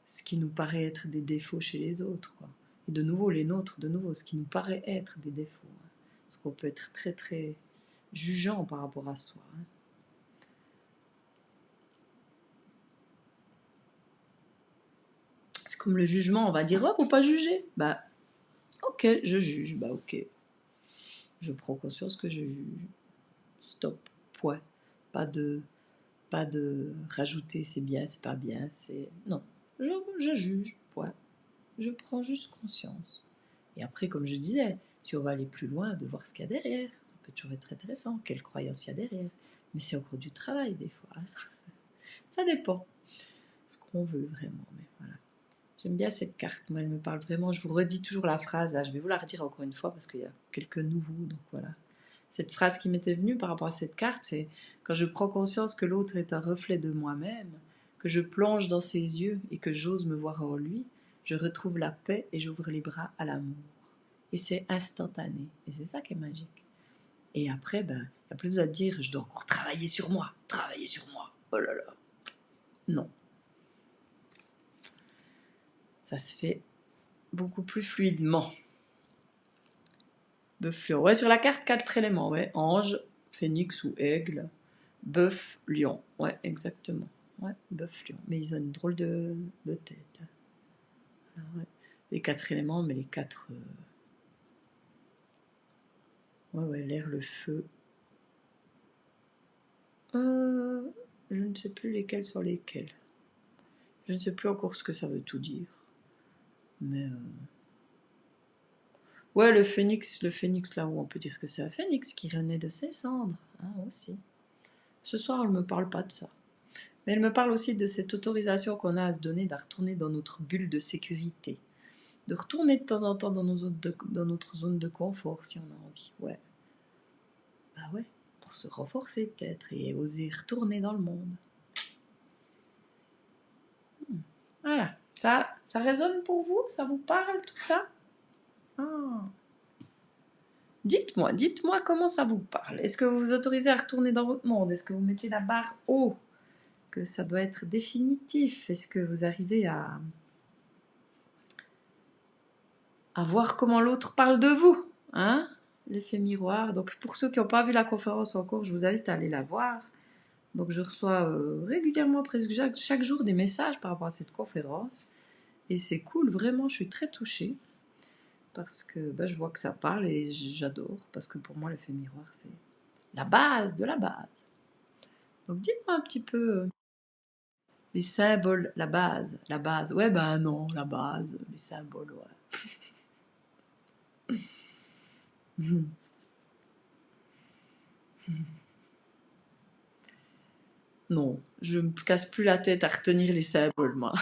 Speaker 1: ce qui nous paraît être des défauts chez les autres. Quoi. Et de nouveau, les nôtres, de nouveau, ce qui nous paraît être des défauts. Hein. Parce qu'on peut être très très jugeant par rapport à soi. Hein. C'est comme le jugement, on va dire, oh, faut pas juger. Bah, ok, je juge, bah ok. Je prends conscience que je juge. Stop, point. Pas de rajouter c'est bien, c'est pas bien, c'est... Non, je juge, point. Je prends juste conscience. Et après, comme je disais, si on va aller plus loin, de voir ce qu'il y a derrière, ça peut toujours être intéressant, quelle croyance il y a derrière. Mais c'est encore du travail des fois. Hein. Ça dépend ce qu'on veut vraiment. Mais voilà. J'aime bien cette carte, moi elle me parle vraiment. Je vous redis toujours la phrase, là, je vais vous la redire encore une fois parce qu'il y a quelques nouveaux, donc voilà. Cette phrase qui m'était venue par rapport à cette carte, c'est quand je prends conscience que l'autre est un reflet de moi-même, que je plonge dans ses yeux et que j'ose me voir en lui, je retrouve la paix et j'ouvre les bras à l'amour. Et c'est instantané. Et c'est ça qui est magique. Et après, ben, il n'y a plus besoin de dire je dois encore travailler sur moi. Oh là là. Non. Ça se fait beaucoup plus fluidement. Bœuf, lion. Ouais, sur la carte, 4 éléments. Ouais. Ange, phénix ou aigle. Bœuf, lion. Ouais, exactement. Ouais, bœuf, lion. Mais ils ont une drôle de tête. Alors, ouais. Les 4 éléments, mais les 4... Ouais, l'air, le feu. Je ne sais plus lesquels sont lesquels. Je ne sais plus encore ce que ça veut tout dire. Mais... Ouais, le phénix là où on peut dire que c'est un phénix qui renaît de ses cendres. Hein, aussi. Ce soir, elle ne me parle pas de ça. Mais elle me parle aussi de cette autorisation qu'on a à se donner de retourner dans notre bulle de sécurité. De retourner de temps en temps dans notre zone de confort si on a envie. Ouais. Bah ouais, pour se renforcer peut-être et oser retourner dans le monde. Voilà. Ça résonne pour vous? Ça vous parle tout ça? Dites-moi comment ça vous parle. Est-ce que vous vous autorisez à retourner dans votre monde? Est-ce que vous mettez la barre haut? Que ça doit être définitif? Est-ce que vous arrivez à voir comment l'autre parle de vous? Hein? L'effet miroir. Donc pour ceux qui n'ont pas vu la conférence encore, je vous invite à aller la voir. Donc je reçois régulièrement, presque chaque jour, des messages par rapport à cette conférence. Et c'est cool, vraiment, je suis très touchée. Parce que je vois que ça parle et j'adore. Parce que pour moi, l'effet miroir, c'est la base de la base. Donc dites-moi un petit peu les symboles, la base. Ouais, ben non, la base, les symboles, ouais. Non, je me casse plus la tête à retenir les symboles, moi.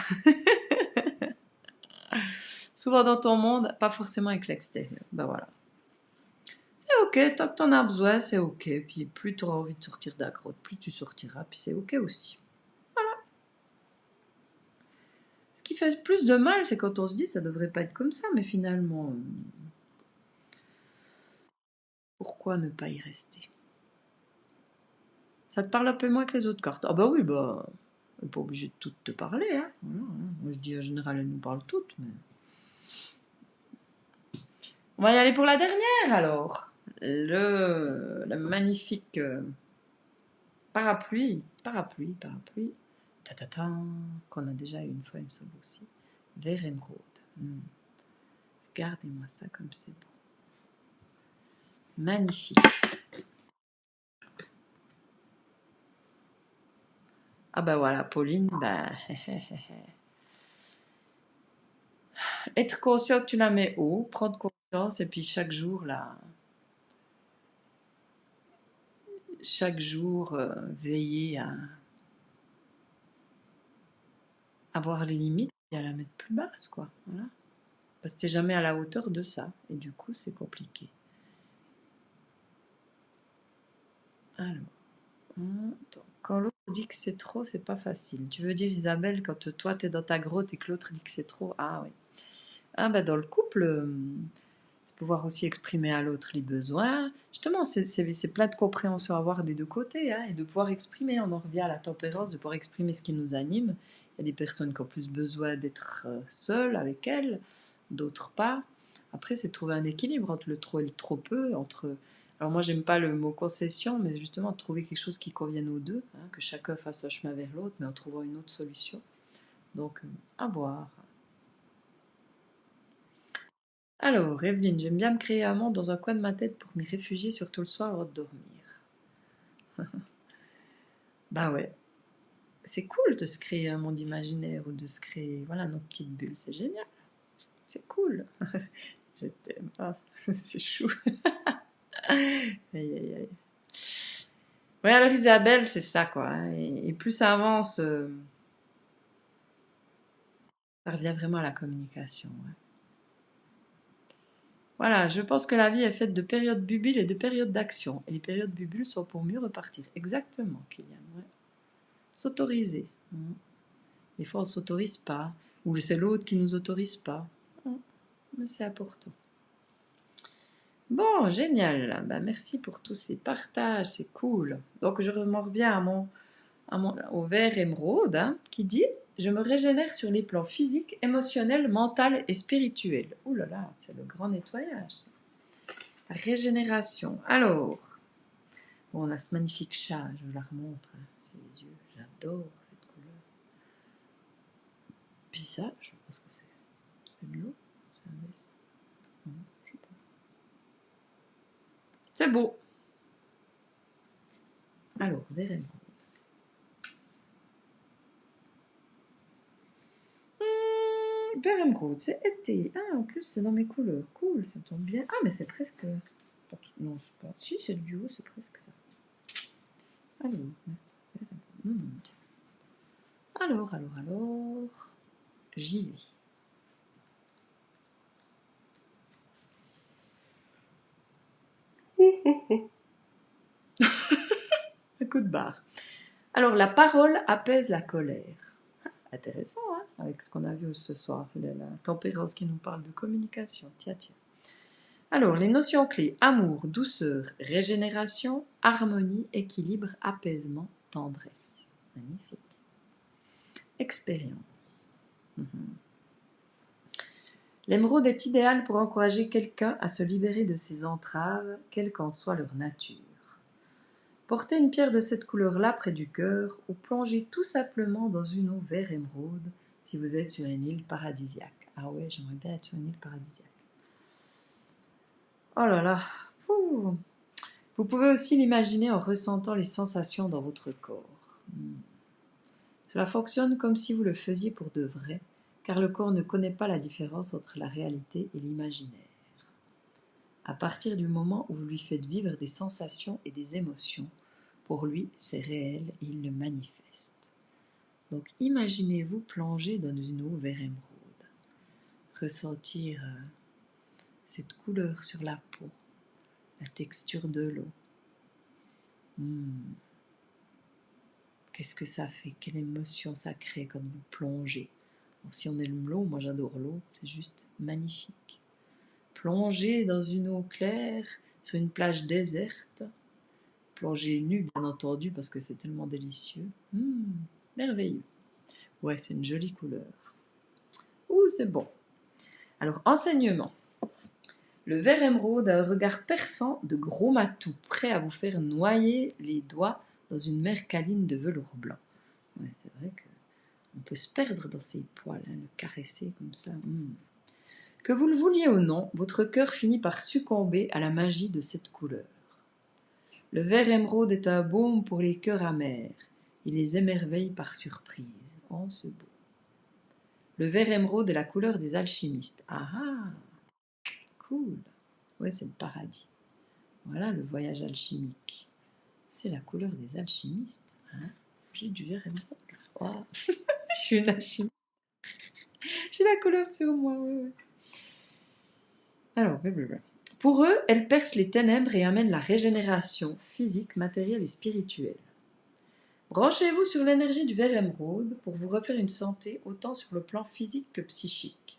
Speaker 1: Souvent dans ton monde, pas forcément avec l'extérieur. Ben voilà. C'est ok, tant que t'en as besoin, c'est ok. Puis plus tu auras envie de sortir de la grotte, plus tu sortiras, puis c'est ok aussi. Voilà. Ce qui fait plus de mal, c'est quand on se dit ça devrait pas être comme ça, mais finalement, pourquoi ne pas y rester? Ça te parle un peu moins que les autres cartes. Ah bah oui, bah, elle n'est pas obligée de toutes te parler. Hein. Voilà, hein. Moi je dis en général, elles nous parlent toutes. Mais... On va y aller pour la dernière alors. Le magnifique parapluie. Ta-ta-ta, qu'on a déjà eu une fois, il me semble aussi. Vert émeraude. Regardez-moi ça comme c'est beau. Magnifique. Ah ben voilà, Pauline, être conscient que tu la mets haut, prendre conscience et puis chaque jour veiller à avoir les limites et à la mettre plus basse, quoi. Voilà. Parce que t'es jamais à la hauteur de ça et du coup c'est compliqué. Alors, quand l'autre dit que c'est trop, c'est pas facile. Tu veux dire, Isabelle, quand toi t'es dans ta grotte et que l'autre dit que c'est trop, ah oui. Ah ben dans le couple, c'est pouvoir aussi exprimer à l'autre les besoins. Justement, c'est plein de compréhension à avoir des deux côtés, hein, et de pouvoir exprimer. On en revient à la tempérance, de pouvoir exprimer ce qui nous anime. Il y a des personnes qui ont plus besoin d'être seules avec elles, d'autres pas. Après, c'est de trouver un équilibre entre le trop et le trop peu. Alors moi, j'aime pas le mot concession, mais justement, de trouver quelque chose qui convienne aux deux, hein, que chacun fasse un chemin vers l'autre, mais en trouvant une autre solution. Donc, à voir. Alors, Evelyne, j'aime bien me créer un monde dans un coin de ma tête pour m'y réfugier, surtout le soir avant de dormir. Bah ouais, c'est cool de se créer un monde imaginaire ou de se créer, voilà, notre petite bulle, c'est génial, c'est cool. Je t'aime. Ah, c'est chou. Aïe, aïe, aïe. Ouais, alors Isabelle, c'est ça, quoi, hein. Et plus ça avance, ça revient vraiment à la communication, ouais. Voilà, je pense que la vie est faite de périodes bubiles et de périodes d'action. Et les périodes bubiles sont pour mieux repartir. Exactement, Kylian. Ouais. S'autoriser. Des fois, on ne s'autorise pas. Ou c'est l'autre qui ne nous autorise pas. Mais c'est important. Bon, génial. Bah, merci pour tous ces partages. C'est cool. Donc, je m'en reviens au vers émeraude, hein, qui dit: je me régénère sur les plans physiques, émotionnels, mental et spirituel. Ouh là là, c'est le grand nettoyage. Régénération. Alors, bon, on a ce magnifique chat, je vous la remontre, hein, ses yeux, j'adore cette couleur. Puis ça, je pense que c'est de l'eau, c'est un dessin. Non, je sais pas. C'est beau. Alors, vert émeraude. Vert émeraude, c'est été. Ah, en plus, c'est dans mes couleurs. Cool, ça tombe bien. Ah, mais c'est presque. Non, c'est pas. Si, c'est le duo, c'est presque ça. Alors, non. Alors. J'y vais. Un coup de barre. Alors, la parole apaise la colère. Intéressant, hein, avec ce qu'on a vu ce soir, la tempérance qui nous parle de communication. Tiens. Alors, les notions clés: amour, douceur, régénération, harmonie, équilibre, apaisement, tendresse. Magnifique. Expérience. L'émeraude est idéale pour encourager quelqu'un à se libérer de ses entraves, quelle qu'en soit leur nature. Portez une pierre de cette couleur-là près du cœur ou plongez tout simplement dans une eau vert émeraude si vous êtes sur une île paradisiaque. Ah ouais, j'aimerais bien être sur une île paradisiaque. Oh là là. Ouh. Vous pouvez aussi l'imaginer en ressentant les sensations dans votre corps. Cela fonctionne comme si vous le faisiez pour de vrai, car le corps ne connaît pas la différence entre la réalité et l'imaginaire. À partir du moment où vous lui faites vivre des sensations et des émotions, pour lui, c'est réel et il le manifeste. Donc imaginez-vous plonger dans une eau vert émeraude, ressentir cette couleur sur la peau, la texture de l'eau. Qu'est-ce que ça fait? Quelle émotion ça crée quand vous plongez? Alors, si on aime l'eau, moi j'adore l'eau, c'est juste magnifique. Plonger dans une eau claire, sur une plage déserte, plonger nu bien entendu parce que c'est tellement délicieux. Merveilleux. Ouais, c'est une jolie couleur. Ouh, c'est bon. Alors, enseignement. Le vert émeraude a un regard perçant de gros matou, prêt à vous faire noyer les doigts dans une mer câline de velours blanc. Ouais, c'est vrai qu'on peut se perdre dans ses poils, hein, le caresser comme ça. Que vous le vouliez ou non, votre cœur finit par succomber à la magie de cette couleur. Le vert émeraude est un baume pour les cœurs amers. Il les émerveille par surprise. Oh, c'est beau. Le vert émeraude est la couleur des alchimistes. Ah ah, cool. Ouais, c'est le paradis. Voilà le voyage alchimique. C'est la couleur des alchimistes. Hein. J'ai du vert émeraude. Oh. Je suis une alchimiste. J'ai la couleur sur moi, oui. Alors, blablabla. Pour eux, elle perce les ténèbres et amène la régénération physique, matérielle et spirituelle. Branchez-vous sur l'énergie du vert émeraude pour vous refaire une santé autant sur le plan physique que psychique.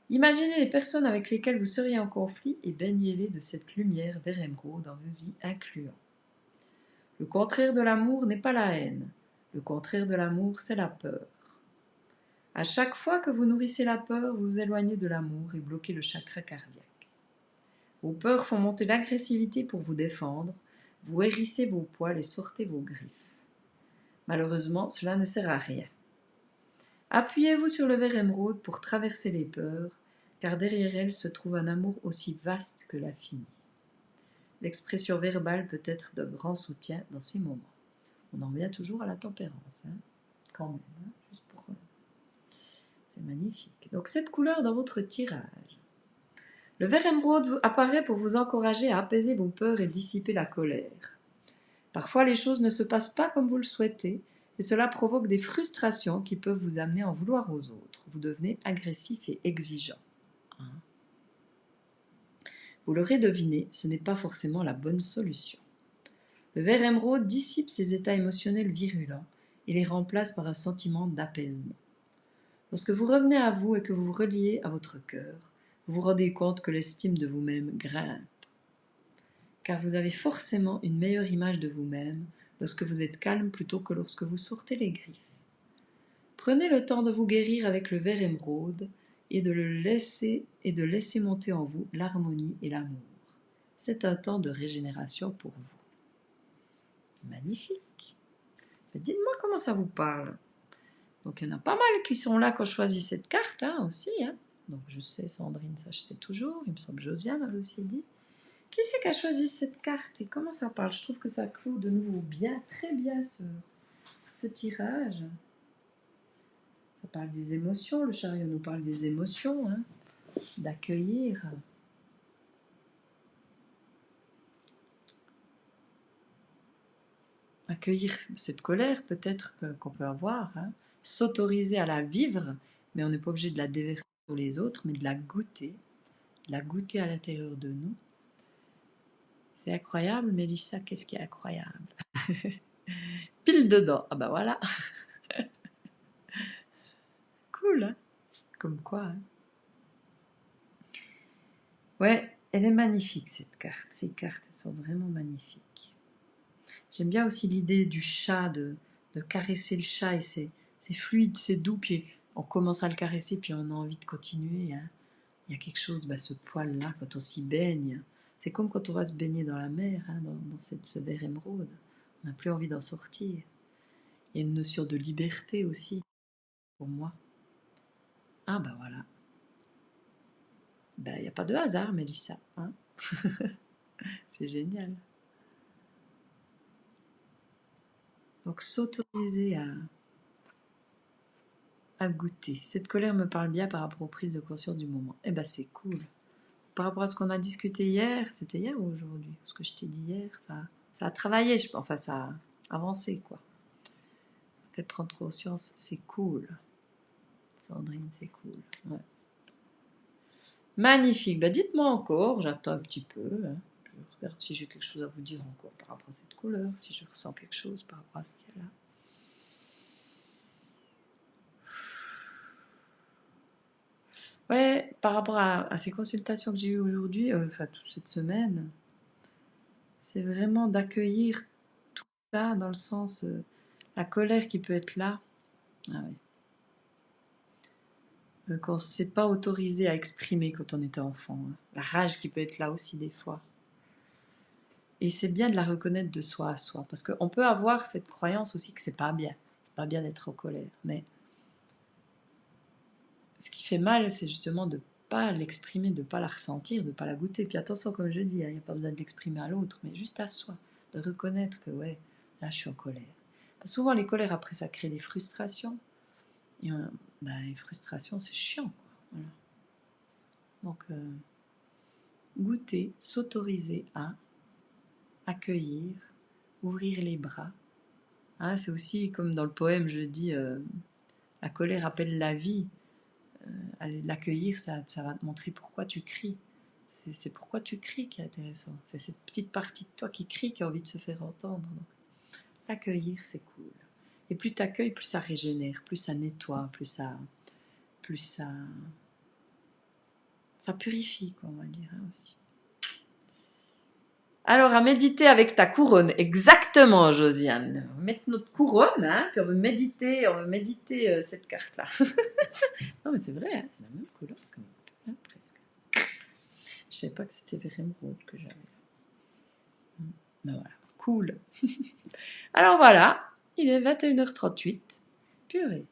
Speaker 1: Imaginez les personnes avec lesquelles vous seriez en conflit et baignez-les de cette lumière vert émeraude en vous y incluant. Le contraire de l'amour n'est pas la haine. Le contraire de l'amour, c'est la peur. À chaque fois que vous nourrissez la peur, vous vous éloignez de l'amour et bloquez le chakra cardiaque. Vos peurs font monter l'agressivité pour vous défendre, vous hérissez vos poils et sortez vos griffes. Malheureusement, cela ne sert à rien. Appuyez-vous sur le vert émeraude pour traverser les peurs, car derrière elles se trouve un amour aussi vaste que l'infini. L'expression verbale peut être de grand soutien dans ces moments. On en revient toujours à la tempérance, hein, quand même, hein, juste pour... C'est magnifique. Donc cette couleur dans votre tirage. Le vert émeraude apparaît pour vous encourager à apaiser vos peurs et dissiper la colère. Parfois les choses ne se passent pas comme vous le souhaitez et cela provoque des frustrations qui peuvent vous amener à en vouloir aux autres. Vous devenez agressif et exigeant. Hein. Vous l'aurez deviné, ce n'est pas forcément la bonne solution. Le vert émeraude dissipe ces états émotionnels virulents et les remplace par un sentiment d'apaisement. Lorsque vous revenez à vous et que vous vous reliez à votre cœur, vous vous rendez compte que l'estime de vous-même grimpe. Car vous avez forcément une meilleure image de vous-même lorsque vous êtes calme plutôt que lorsque vous sortez les griffes. Prenez le temps de vous guérir avec le vert émeraude et de laisser monter en vous l'harmonie et l'amour. C'est un temps de régénération pour vous. Magnifique. Mais dites-moi comment ça vous parle. Donc il y en a pas mal qui sont là quand je choisis cette carte hein, aussi. Hein. Donc je sais, Sandrine, ça je sais toujours. Il me semble que Josiane avait aussi dit. Qui c'est qui a choisi cette carte et comment ça parle? Je trouve que ça clôt de nouveau bien, très bien ce tirage. Ça parle des émotions, le chariot nous parle des émotions, hein, d'accueillir. Accueillir cette colère peut-être qu'on peut avoir, hein, s'autoriser à la vivre, mais on n'est pas obligé de la déverser sur les autres, mais de la goûter à l'intérieur de nous. C'est incroyable, Mélissa, qu'est-ce qui est incroyable? Pile dedans, ah bah voilà. Cool, hein? Comme quoi, hein? Ouais, elle est magnifique cette carte. Ces cartes, elles sont vraiment magnifiques. J'aime bien aussi l'idée du chat, de caresser le chat et c'est fluide, c'est doux, puis on commence à le caresser, puis on a envie de continuer. Hein. Il y a quelque chose, ce poil-là, quand on s'y baigne, c'est comme quand on va se baigner dans la mer, hein, dans ce vert émeraude. On n'a plus envie d'en sortir. Il y a une notion de liberté aussi, pour moi. Ah bah voilà. Il n'y a pas de hasard, Mélissa. Hein. C'est génial. Donc s'autoriser à goûter. Cette colère me parle bien par rapport aux prises de conscience du moment. Eh ben c'est cool. Par rapport à ce qu'on a discuté hier, c'était hier ou aujourd'hui? Ce que je t'ai dit hier, ça a travaillé, enfin ça a avancé quoi. Fait prendre conscience, c'est cool. Sandrine, c'est cool. Ouais. Magnifique. Dites-moi encore, j'attends un petit peu. Hein. Je regarde si j'ai quelque chose à vous dire encore par rapport à cette couleur, si je ressens quelque chose par rapport à ce qu'il y a là. Ouais, par rapport à ces consultations que j'ai eues aujourd'hui, toute cette semaine, c'est vraiment d'accueillir tout ça dans le sens, la colère qui peut être là. Ah ouais. Qu'on ne s'est pas autorisé à exprimer quand on était enfant. Hein. La rage qui peut être là aussi des fois. Et c'est bien de la reconnaître de soi à soi. Parce qu'on peut avoir cette croyance aussi que c'est pas bien. C'est pas bien d'être en colère. Mais ce qui fait mal, c'est justement de pas l'exprimer, de pas la ressentir, de pas la goûter. Puis attention, comme je dis, il n'y a pas besoin de l'exprimer à l'autre, mais juste à soi. De reconnaître que ouais, là je suis en colère. Souvent, les colères, après, ça crée des frustrations. Et les frustrations, c'est chiant, quoi. Voilà. Donc, goûter, s'autoriser à accueillir, ouvrir les bras. Hein, c'est aussi comme dans le poème, je dis, la colère appelle la vie. L'accueillir, ça va te montrer pourquoi tu cries. C'est pourquoi tu cries qui est intéressant. C'est cette petite partie de toi qui crie, qui a envie de se faire entendre. Donc, l'accueillir, c'est cool. Et plus tu accueilles, plus ça régénère, plus ça nettoie, plus ça purifie, quoi, on va dire, hein, aussi. Alors, à méditer avec ta couronne. Exactement, Josiane. On va mettre notre couronne, hein, puis on veut méditer cette carte-là. Non, mais c'est vrai, hein, c'est la même couleur, comme, hein, presque. Je ne savais pas que c'était vers émeraude que j'avais. Ben voilà, cool. Alors voilà, il est 21h38. Purée.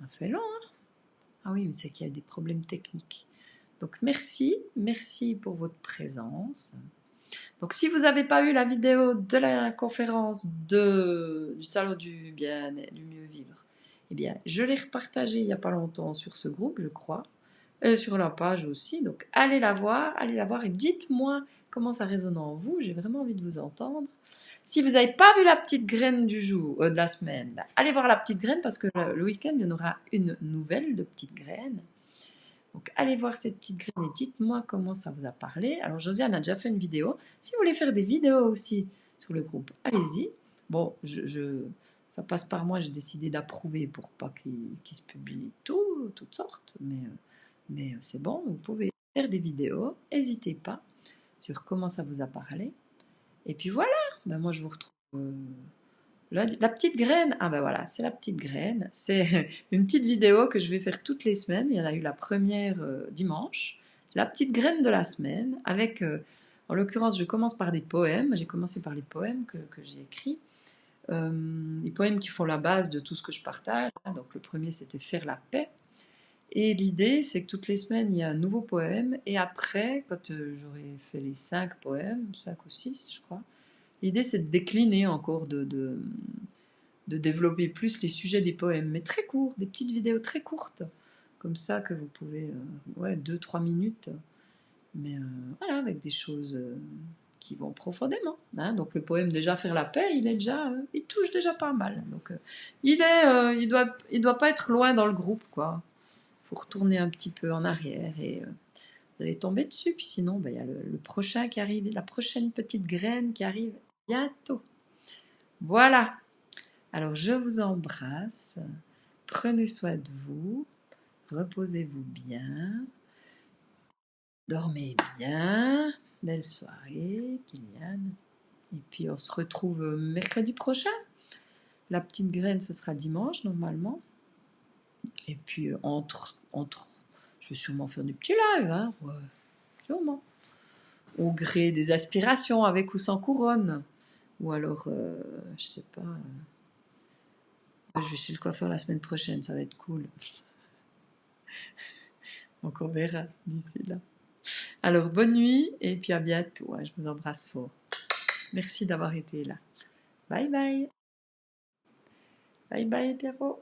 Speaker 1: Ça fait long, hein? Ah oui, mais c'est qu'il y a des problèmes techniques. Donc merci pour votre présence. Donc si vous n'avez pas eu la vidéo de la conférence du salon du bien du mieux vivre, eh bien je l'ai repartagée il n'y a pas longtemps sur ce groupe, je crois, et sur la page aussi. Donc allez la voir et dites-moi comment ça résonne en vous. J'ai vraiment envie de vous entendre. Si vous n'avez pas vu la petite graine du jour, de la semaine, ben, allez voir la petite graine parce que le week-end, il y en aura une nouvelle de petite graine. Donc, allez voir cette petite graine et dites-moi comment ça vous a parlé. Alors, Josiane a déjà fait une vidéo. Si vous voulez faire des vidéos aussi sur le groupe, allez-y. Bon, ça passe par moi, j'ai décidé d'approuver pour pas qu'il se publie toutes sortes. Mais c'est bon, vous pouvez faire des vidéos. N'hésitez pas sur comment ça vous a parlé. Et puis voilà, ben moi je vous retrouve... la petite graine, ah ben voilà, c'est la petite graine. C'est une petite vidéo que je vais faire toutes les semaines. Il y en a eu la première dimanche. C'est la petite graine de la semaine avec, en l'occurrence, je commence par des poèmes. J'ai commencé par les poèmes que j'ai écrits. Les poèmes qui font la base de tout ce que je partage. Donc le premier, c'était Faire la paix. Et l'idée, c'est que toutes les semaines, il y a un nouveau poème. Et après, quand j'aurai fait les 5 poèmes, 5 ou 6, je crois, l'idée, c'est de décliner encore, de développer plus les sujets des poèmes, mais très courts, des petites vidéos très courtes, comme ça que vous pouvez, 2-3 minutes, mais voilà, avec des choses qui vont profondément. Hein. Donc le poème déjà Faire la paix, il touche déjà pas mal. Donc il doit pas être loin dans le groupe, quoi. Faut retourner un petit peu en arrière et vous allez tomber dessus. Puis sinon, il y a le prochain qui arrive, la prochaine petite graine qui arrive bientôt. Voilà. Alors je vous embrasse. Prenez soin de vous. Reposez-vous bien. Dormez bien. Belle soirée, Kylian. Et puis on se retrouve mercredi prochain. La petite graine, ce sera dimanche normalement. Et puis je vais sûrement faire des petits lives, hein, ouais, sûrement. Au gré des aspirations, avec ou sans couronne. Ou alors, je sais pas. Je vais chez le coiffeur la semaine prochaine, ça va être cool. Donc on verra d'ici là. Alors bonne nuit et puis à bientôt. Hein, je vous embrasse fort. Merci d'avoir été là. Bye bye. Bye bye, hétéro.